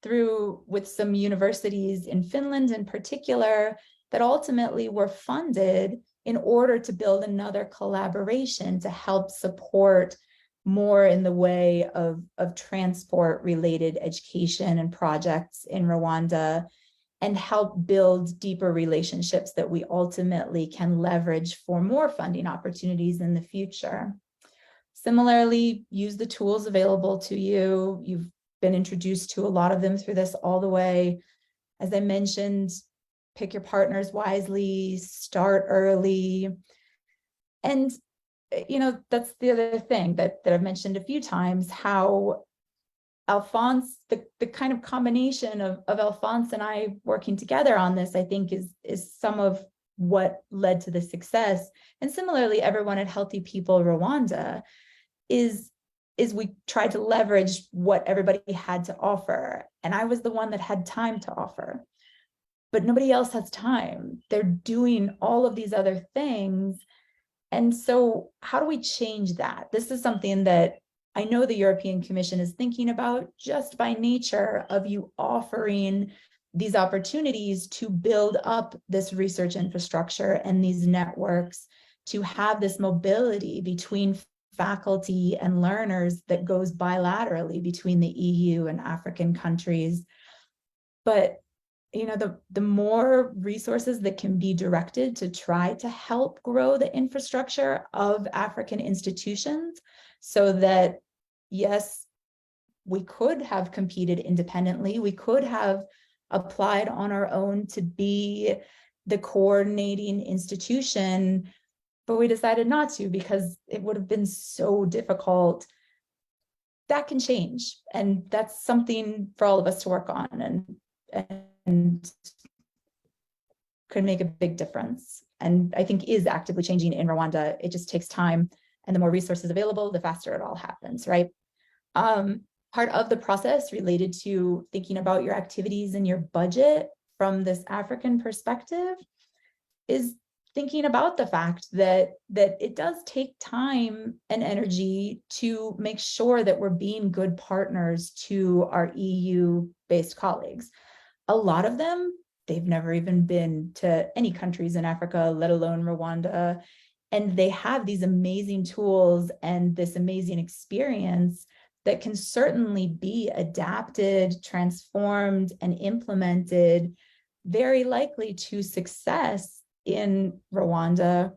with some universities in Finland in particular that ultimately were funded in order to build another collaboration to help support more in the way of transport related education and projects in Rwanda, and help build deeper relationships that we ultimately can leverage for more funding opportunities in the future. Similarly, use the tools available to you. You've been introduced to a lot of them through this all the way. As I mentioned, pick your partners wisely, start early. And, that's the other thing that I've mentioned a few times, how Alphonse, the kind of combination of Alphonse and I working together on this, I think is some of what led to the success. And similarly, everyone at Healthy People Rwanda is we tried to leverage what everybody had to offer. And I was the one that had time to offer, but nobody else has time. They're doing all of these other things. And so how do we change that? This is something that I know the European Commission is thinking about, just by nature of you offering these opportunities to build up this research infrastructure and these networks, to have this mobility between faculty and learners that goes bilaterally between the EU and African countries. But the more resources that can be directed to try to help grow the infrastructure of African institutions, so that, yes, we could have competed independently, we could have applied on our own to be the coordinating institution, but we decided not to because it would have been so difficult. That can change, and that's something for all of us to work on, and could make a big difference. And I think is actively changing in Rwanda. It just takes time, and the more resources available, the faster it all happens, right? Part of the process related to thinking about your activities and your budget from this African perspective is thinking about the fact that it does take time and energy to make sure that we're being good partners to our EU-based colleagues. A lot of them, they've never even been to any countries in Africa, let alone Rwanda. And they have these amazing tools and this amazing experience that can certainly be adapted, transformed, and implemented very likely to success in Rwanda.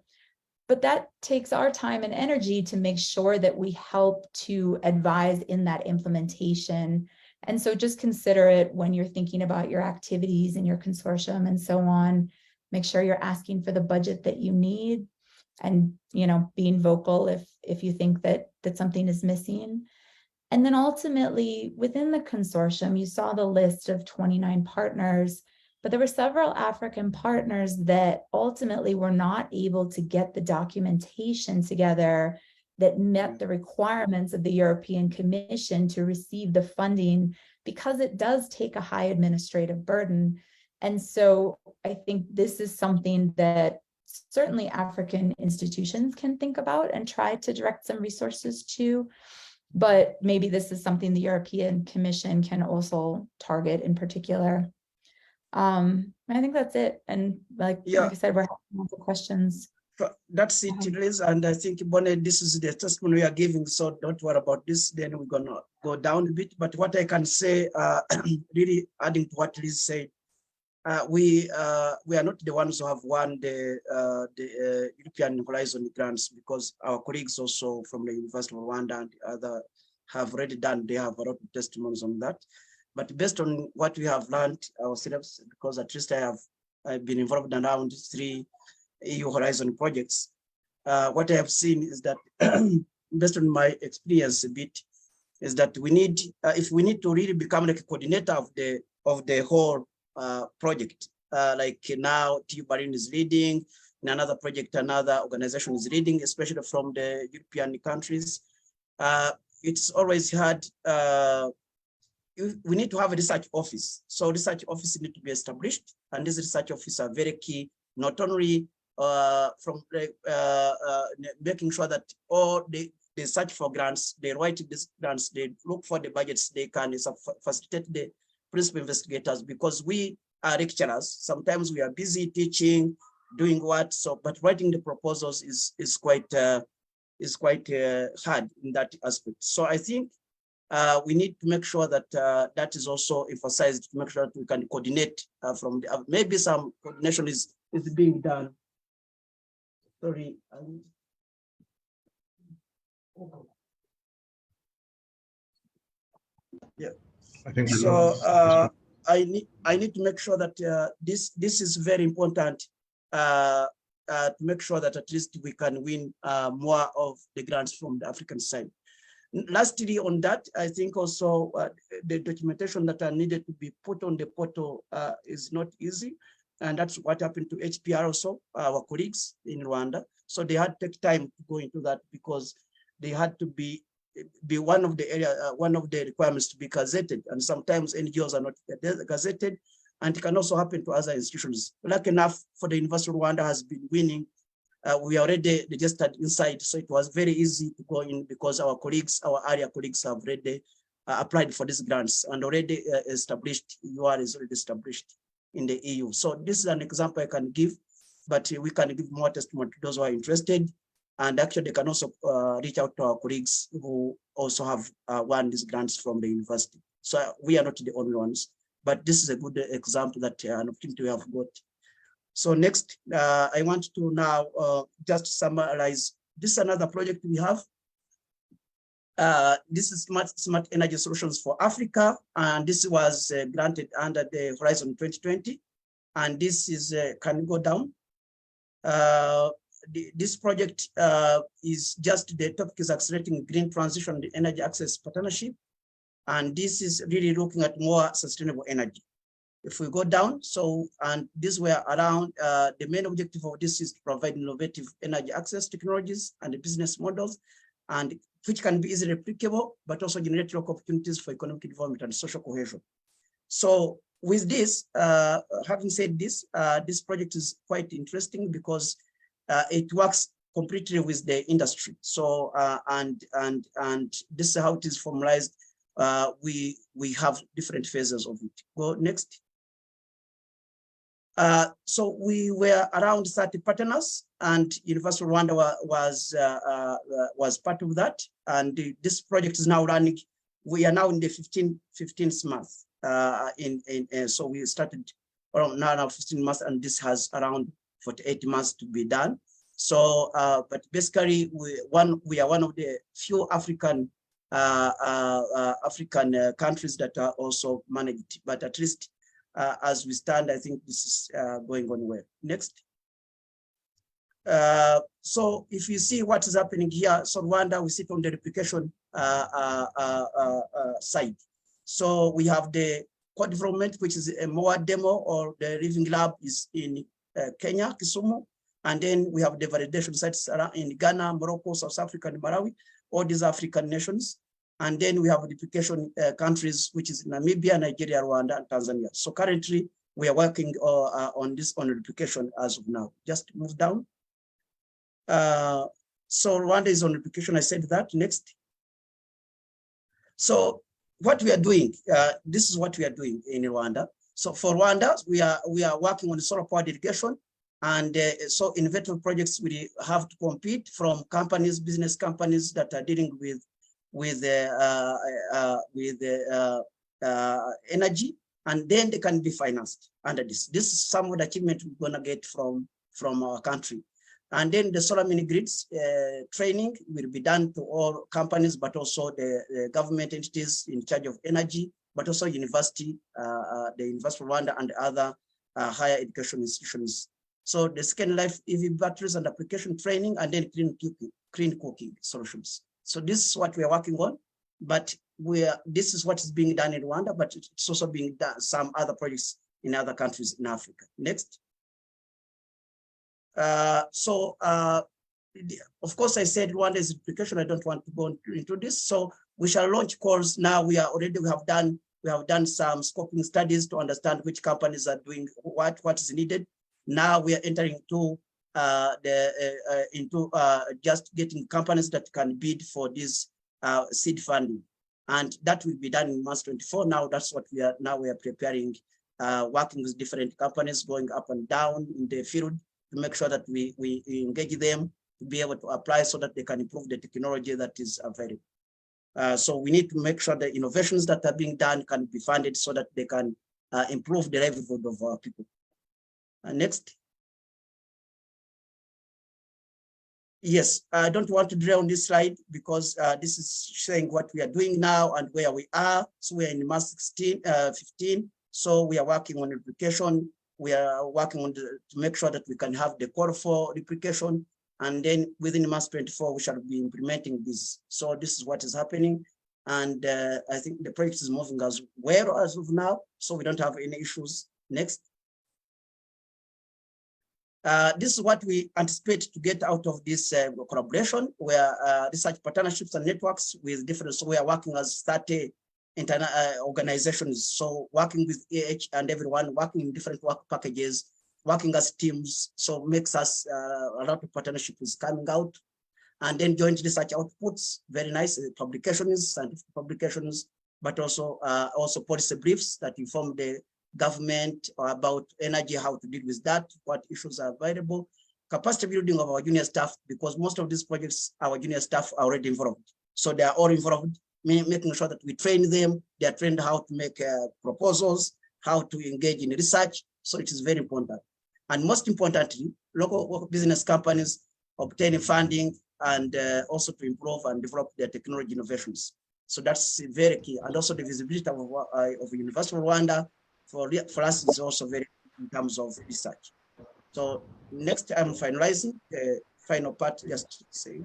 But that takes our time and energy to make sure that we help to advise in that implementation. And so just consider it when you're thinking about your activities and your consortium and so on. Make sure you're asking for the budget that you need, and being vocal if you think that something is missing. And then ultimately within the consortium, you saw the list of 29 partners, but there were several African partners that ultimately were not able to get the documentation together that met the requirements of the European Commission to receive the funding, because it does take a high administrative burden. And so I think this is something that certainly African institutions can think about and try to direct some resources to. But maybe this is something the European Commission can also target in particular. I think that's it. And like I said, we're having lots of questions. That's it, Liz. And I think, Bonnie, this is the testimony we are giving, so don't worry about this. Then we're going to go down a bit. But what I can say, really adding to what Liz said, we are not the ones who have won the European Horizon grants, because our colleagues also from the University of Rwanda and other have already done. They have a lot of testimonies on that. But based on what we have learned ourselves, because at least I've been involved in around 3 EU Horizon projects, what I have seen is that, based on my experience a bit, is that we need, if we need to really become like a coordinator of the whole project, like now T-Barin is leading, in another project, another organization is leading, especially from the European countries. It's always hard. We need to have a research office. So research office need to be established, and this research office are very key, not only from making sure that all they search for grants, they write these grants, they look for the budgets, they can facilitate the principal investigators, because we are lecturers. Sometimes we are busy teaching, doing what, so, but writing the proposals is quite hard in that aspect. So I think we need to make sure that that is also emphasized, to make sure that we can coordinate from the, maybe some coordination is being done. Sorry. Yeah. I think so. I need to make sure that this is very important to make sure that at least we can win more of the grants from the African side. Lastly, on that, I think also the documentation that are needed to be put on the portal is not easy. And that's what happened to HPR also, our colleagues in Rwanda. So they had to take time to go into that because they had to be one of the requirements to be gazetted. And sometimes NGOs are not gazetted, and it can also happen to other institutions. Lucky enough for the University of Rwanda has been winning. We already registered inside, so it was very easy to go in because our colleagues, our area colleagues have already applied for these grants and already established, EUR is already established in the EU. So this is an example I can give, but we can give more testimony to those who are interested. And actually they can also reach out to our colleagues who also have won these grants from the university. So we are not the only ones, but this is a good example that an opportunity we have got. So next, I want to now just summarize. This is another project we have. This is Smart Energy Solutions for Africa, and this was granted under the Horizon 2020. And this is, can you go down? This project is just, the topic is accelerating green transition and energy access partnership. And this is really looking at more sustainable energy. If we go down, so, and these were around, the main objective of this is to provide innovative energy access technologies and business models, and which can be easily replicable, but also generate local opportunities for economic development and social cohesion. So with this, having said this, this project is quite interesting because it works completely with the industry. So, and this is how it is formalized. We have different phases of it. Go next. So we were around 30 partners, and University of Rwanda was part of that. And this project is now running. We are now in the 15th month. So we started around now 15 months, and this has around 48 months to be done. So, but basically, we are one of the few African countries that are also managed. But at least as we stand, I think this is going on well. Next. So if you see what is happening here, so Rwanda, we sit on the replication side. So we have the co-development, which is a more demo, or the living lab is in Kenya, Kisumu. And then we have the validation sites in Ghana, Morocco, South Africa, and Malawi, all these African nations. And then we have replication countries, which is Namibia, Nigeria, Rwanda, and Tanzania. So currently we are working on this on replication as of now. Just move down. So Rwanda is on replication. I said that. Next. So what we are doing, this is what we are doing in Rwanda. So for Rwanda, we are working on the solar power irrigation. And so innovative projects will have to compete from companies, business companies that are dealing with energy, and then they can be financed under this. This is some of the achievement we're gonna get from our country. And then the solar mini grids training will be done to all companies, but also the government entities in charge of energy, but also university, the University of Rwanda and other higher education institutions. So the second life EV batteries and application training, and then clean cooking solutions. So this is what we are working on, but this is what is being done in Rwanda, but it's also being done some other projects in other countries in Africa. Next. Of course, I said Rwanda is replication. I don't want to go into this. So we shall launch calls now. We have done some scoping studies to understand which companies are doing what is needed. Now we are entering into just getting companies that can bid for this seed funding, and that will be done in March 24. Now that's what we are preparing, working with different companies, going up and down in the field to make sure that we engage them to be able to apply so that they can improve the technology that is available. So we need to make sure the innovations that are being done can be funded so that they can improve the livelihood of our people. Next. Yes, I don't want to dwell on this slide because this is showing what we are doing now and where we are. So we are in March 15. So we are working on replication. We are working on to make sure that we can have the call for replication. And then within March 24, we shall be implementing this. So this is what is happening. And I think the project is moving as well as of now, so we don't have any issues. Next. This is what we anticipate to get out of this collaboration, where research partnerships and networks with different, so we are working as 30 organizations, so working with each and everyone, working in different work packages, working as teams, so makes us a lot of partnership is coming out. And then joint research outputs, very nice publications, scientific publications, but also policy briefs that inform the government about energy, how to deal with that, what issues are available, capacity building of our junior staff, because most of these projects, our junior staff are already involved. So they are all involved, making sure that we train them, they are trained how to make proposals, how to engage in research. So it is very important. And most importantly, local business companies obtaining funding and also to improve and develop their technology innovations. So that's very key. And also the visibility of University of Rwanda for us is also very in terms of research. So next, I'm finalizing the final part, just to say.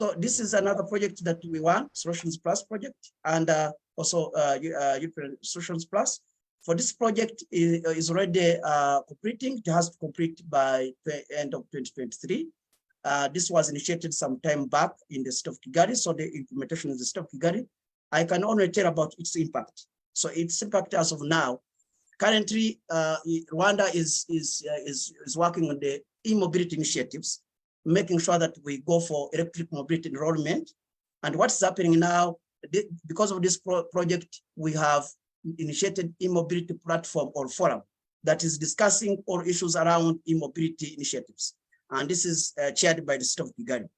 So this is another project that we want, Solutions Plus project, and also European Solutions Plus. For this project is already completing. It has to complete by the end of 2023. This was initiated some time back in the state of Kigali, so the implementation of the state of Kigali. I can only tell about its impact. So its impact as of now, currently, Rwanda is working on the e-mobility initiatives, making sure that we go for electric mobility enrollment. And what's happening now, because of this project, we have initiated e-mobility platform or forum that is discussing all issues around e-mobility initiatives. And this is chaired by the state of Kigali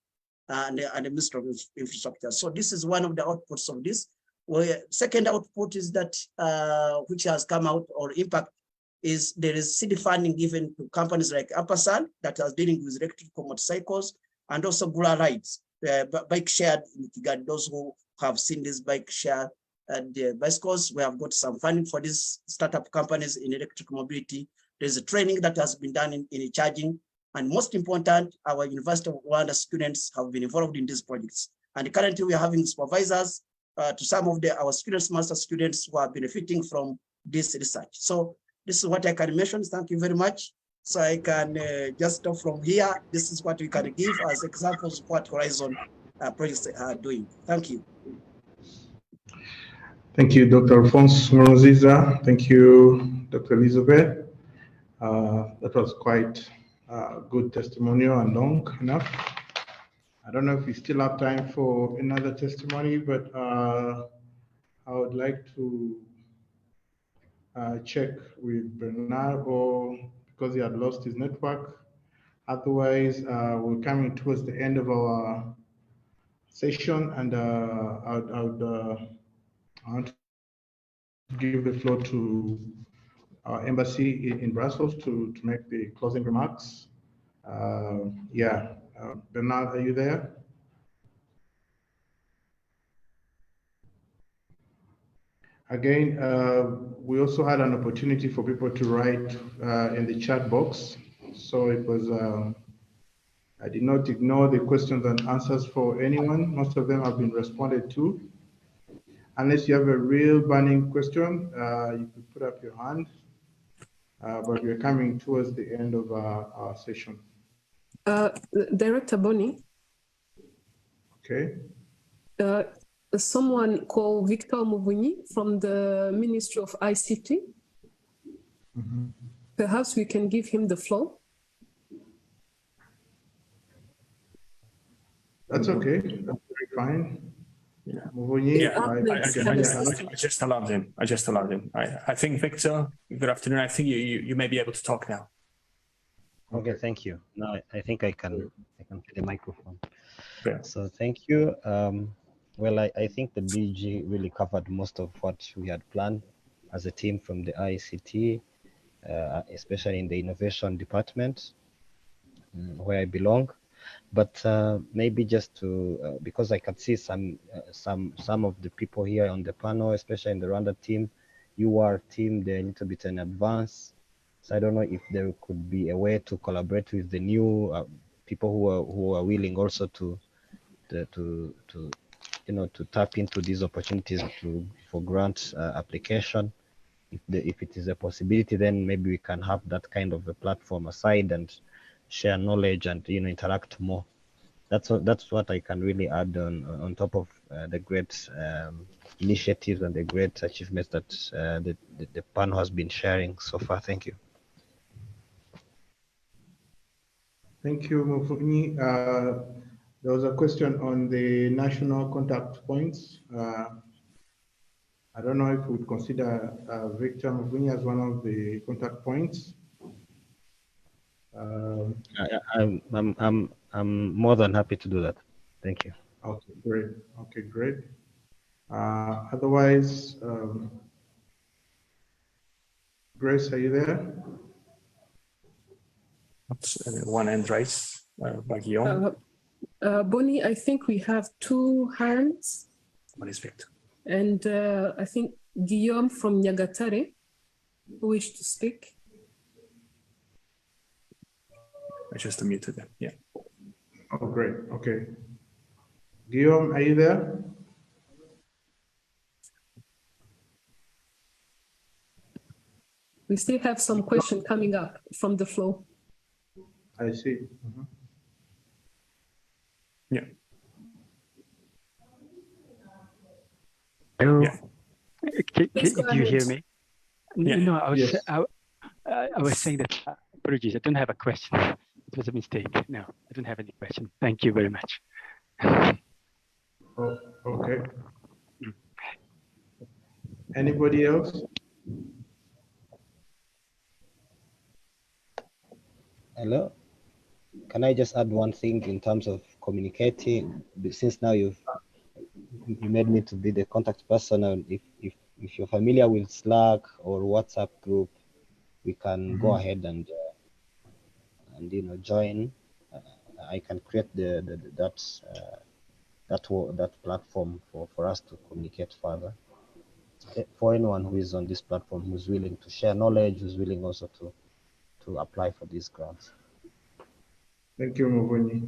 and the Minister of Infrastructure. So this is one of the outputs of this. Second output is that, which has come out or impact, is there is seed funding given to companies like Ampersand that are dealing with electric motorcycles, and also Gula Rides, bike shared in Kigali. Those who have seen this bike share the bicycles, we have got some funding for these startup companies in electric mobility. There's a training that has been done in charging. And most important, our University of Rwanda students have been involved in these projects. And currently we are having supervisors to some of our students, master students who are benefiting from this research. So this is what I can mention. Thank you very much. So I can just stop from here. This is what we can give as examples of what Horizon projects are doing. Thank you. Thank you, Dr. Alphonse Moroziza. Thank you, Dr. Elizabeth. That was quite good testimonial and long enough. I don't know if we still have time for another testimony, but I would like to check with Bernard, or because he had lost his network. Otherwise, we're coming towards the end of our session, and I want to give the floor to our embassy in Brussels to make the closing remarks. Bernard, are you there? Again, we also had an opportunity for people to write in the chat box. So it was, I did not ignore the questions and answers for anyone. Most of them have been responded to. Unless you have a real burning question, you could put up your hand. But we're coming towards the end of our session. Director Bonnie. Okay. Someone called Victor Muvunyi from the Ministry of ICT. Mm-hmm. Perhaps we can give him the floor. That's okay. That's very fine. Yeah. Muvunyi, I just allowed him. I think, Victor, good afternoon. I think you may be able to talk now. Okay, thank you. Now I think I can get the microphone. Yeah. So thank you. Well, I think the BG really covered most of what we had planned as a team from the ICT, especially in the innovation department, where I belong. But maybe just to, because I can see some of the people here on the panel, especially in the Rwanda team, UR team, they're a little bit in advance. So I don't know if there could be a way to collaborate with the new people who are willing also to tap into these opportunities for grant application. If it is a possibility, then maybe we can have that kind of a platform aside and share knowledge and interact more. That's what I can really add on top of the great initiatives and the great achievements that the panel has been sharing so far. Thank you. Thank you, Mufuni. There was a question on the national contact points. I don't know if we would consider Victor Mufuni as one of the contact points. I'm more than happy to do that. Thank you. Okay, great. Okay, great. Otherwise, Grace, are you there? One hand raised by Guillaume. Bonnie, I think we have 2 hands. What is Victor? And I think Guillaume from Nyagatare, who wished to speak. I just muted them. Yeah. Oh, great. Okay. Guillaume, are you there? We still have some questions coming up from the floor. I see. Yeah. Hello. Yeah. Do you hear me? Yeah. No, I was Yes. I was saying that apologies. I don't have a question. It was a mistake. No, I don't have any question. Thank you very much. Oh, okay. Anybody else? Hello. Can I just add one thing in terms of communicating? Since now you made me to be the contact person, and if you're familiar with Slack or WhatsApp group, we can go ahead and join. I can create that platform for us to communicate further. For anyone who is on this platform, who's willing to share knowledge, who's willing also to apply for these grants. Thank you, Mufuni.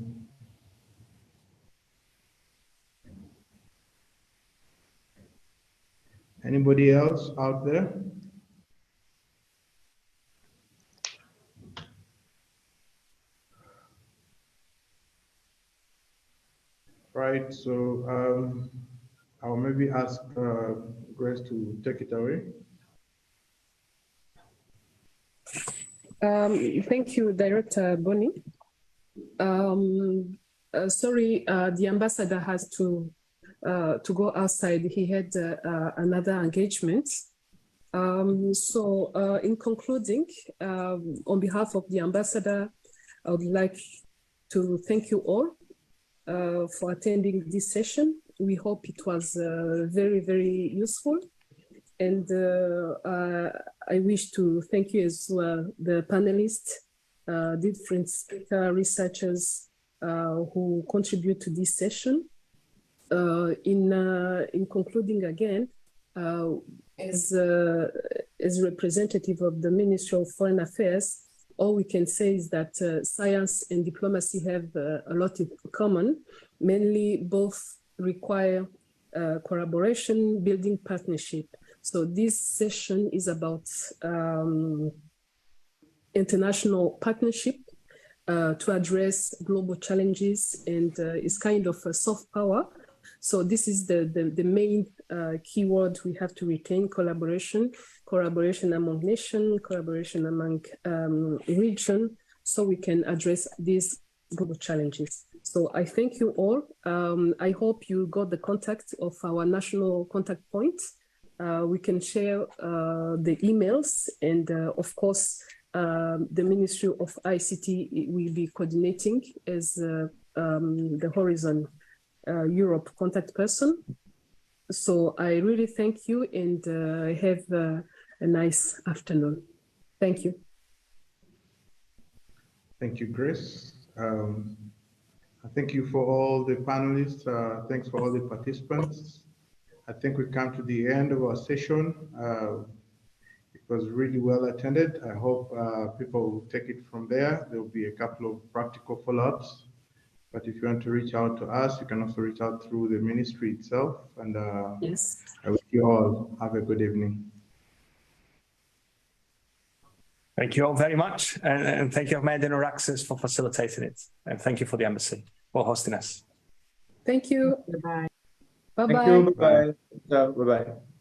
Anybody else out there? Right, so I'll maybe ask Grace to take it away. Thank you, Director Bonnie. Sorry, the ambassador has to go outside. He had another engagement. So in concluding, on behalf of the ambassador, I would like to thank you all for attending this session. We hope it was very, very useful. And I wish to thank you as well, the panelists, different speaker researchers who contribute to this session. In concluding again, as representative of the Ministry of Foreign Affairs, all we can say is that science and diplomacy have a lot in common. Mainly, both require collaboration, building partnership. So this session is about international partnership to address global challenges, and is kind of a soft power. So this is the main keyword we have to retain: collaboration, collaboration among nations, collaboration among regions, so we can address these global challenges. So I thank you all. I hope you got the contact of our national contact point. We can share the emails, and of course, the Ministry of ICT will be coordinating as the Horizon Europe contact person. So I really thank you, and have a nice afternoon. Thank you. Thank you, Grace. Thank you for all the panelists. Thanks for all the participants. I think we come to the end of our session. was really well attended. I hope people will take it from there. There will be a couple of practical follow-ups. But if you want to reach out to us, you can also reach out through the ministry itself. And Yes. I wish you all have a good evening. Thank you all very much. And thank you, Ahmed and EURAXESS, for facilitating it. And thank you for the embassy for hosting us. Thank you. Bye-bye. Bye-bye. Thank you. Bye-bye. Bye-bye.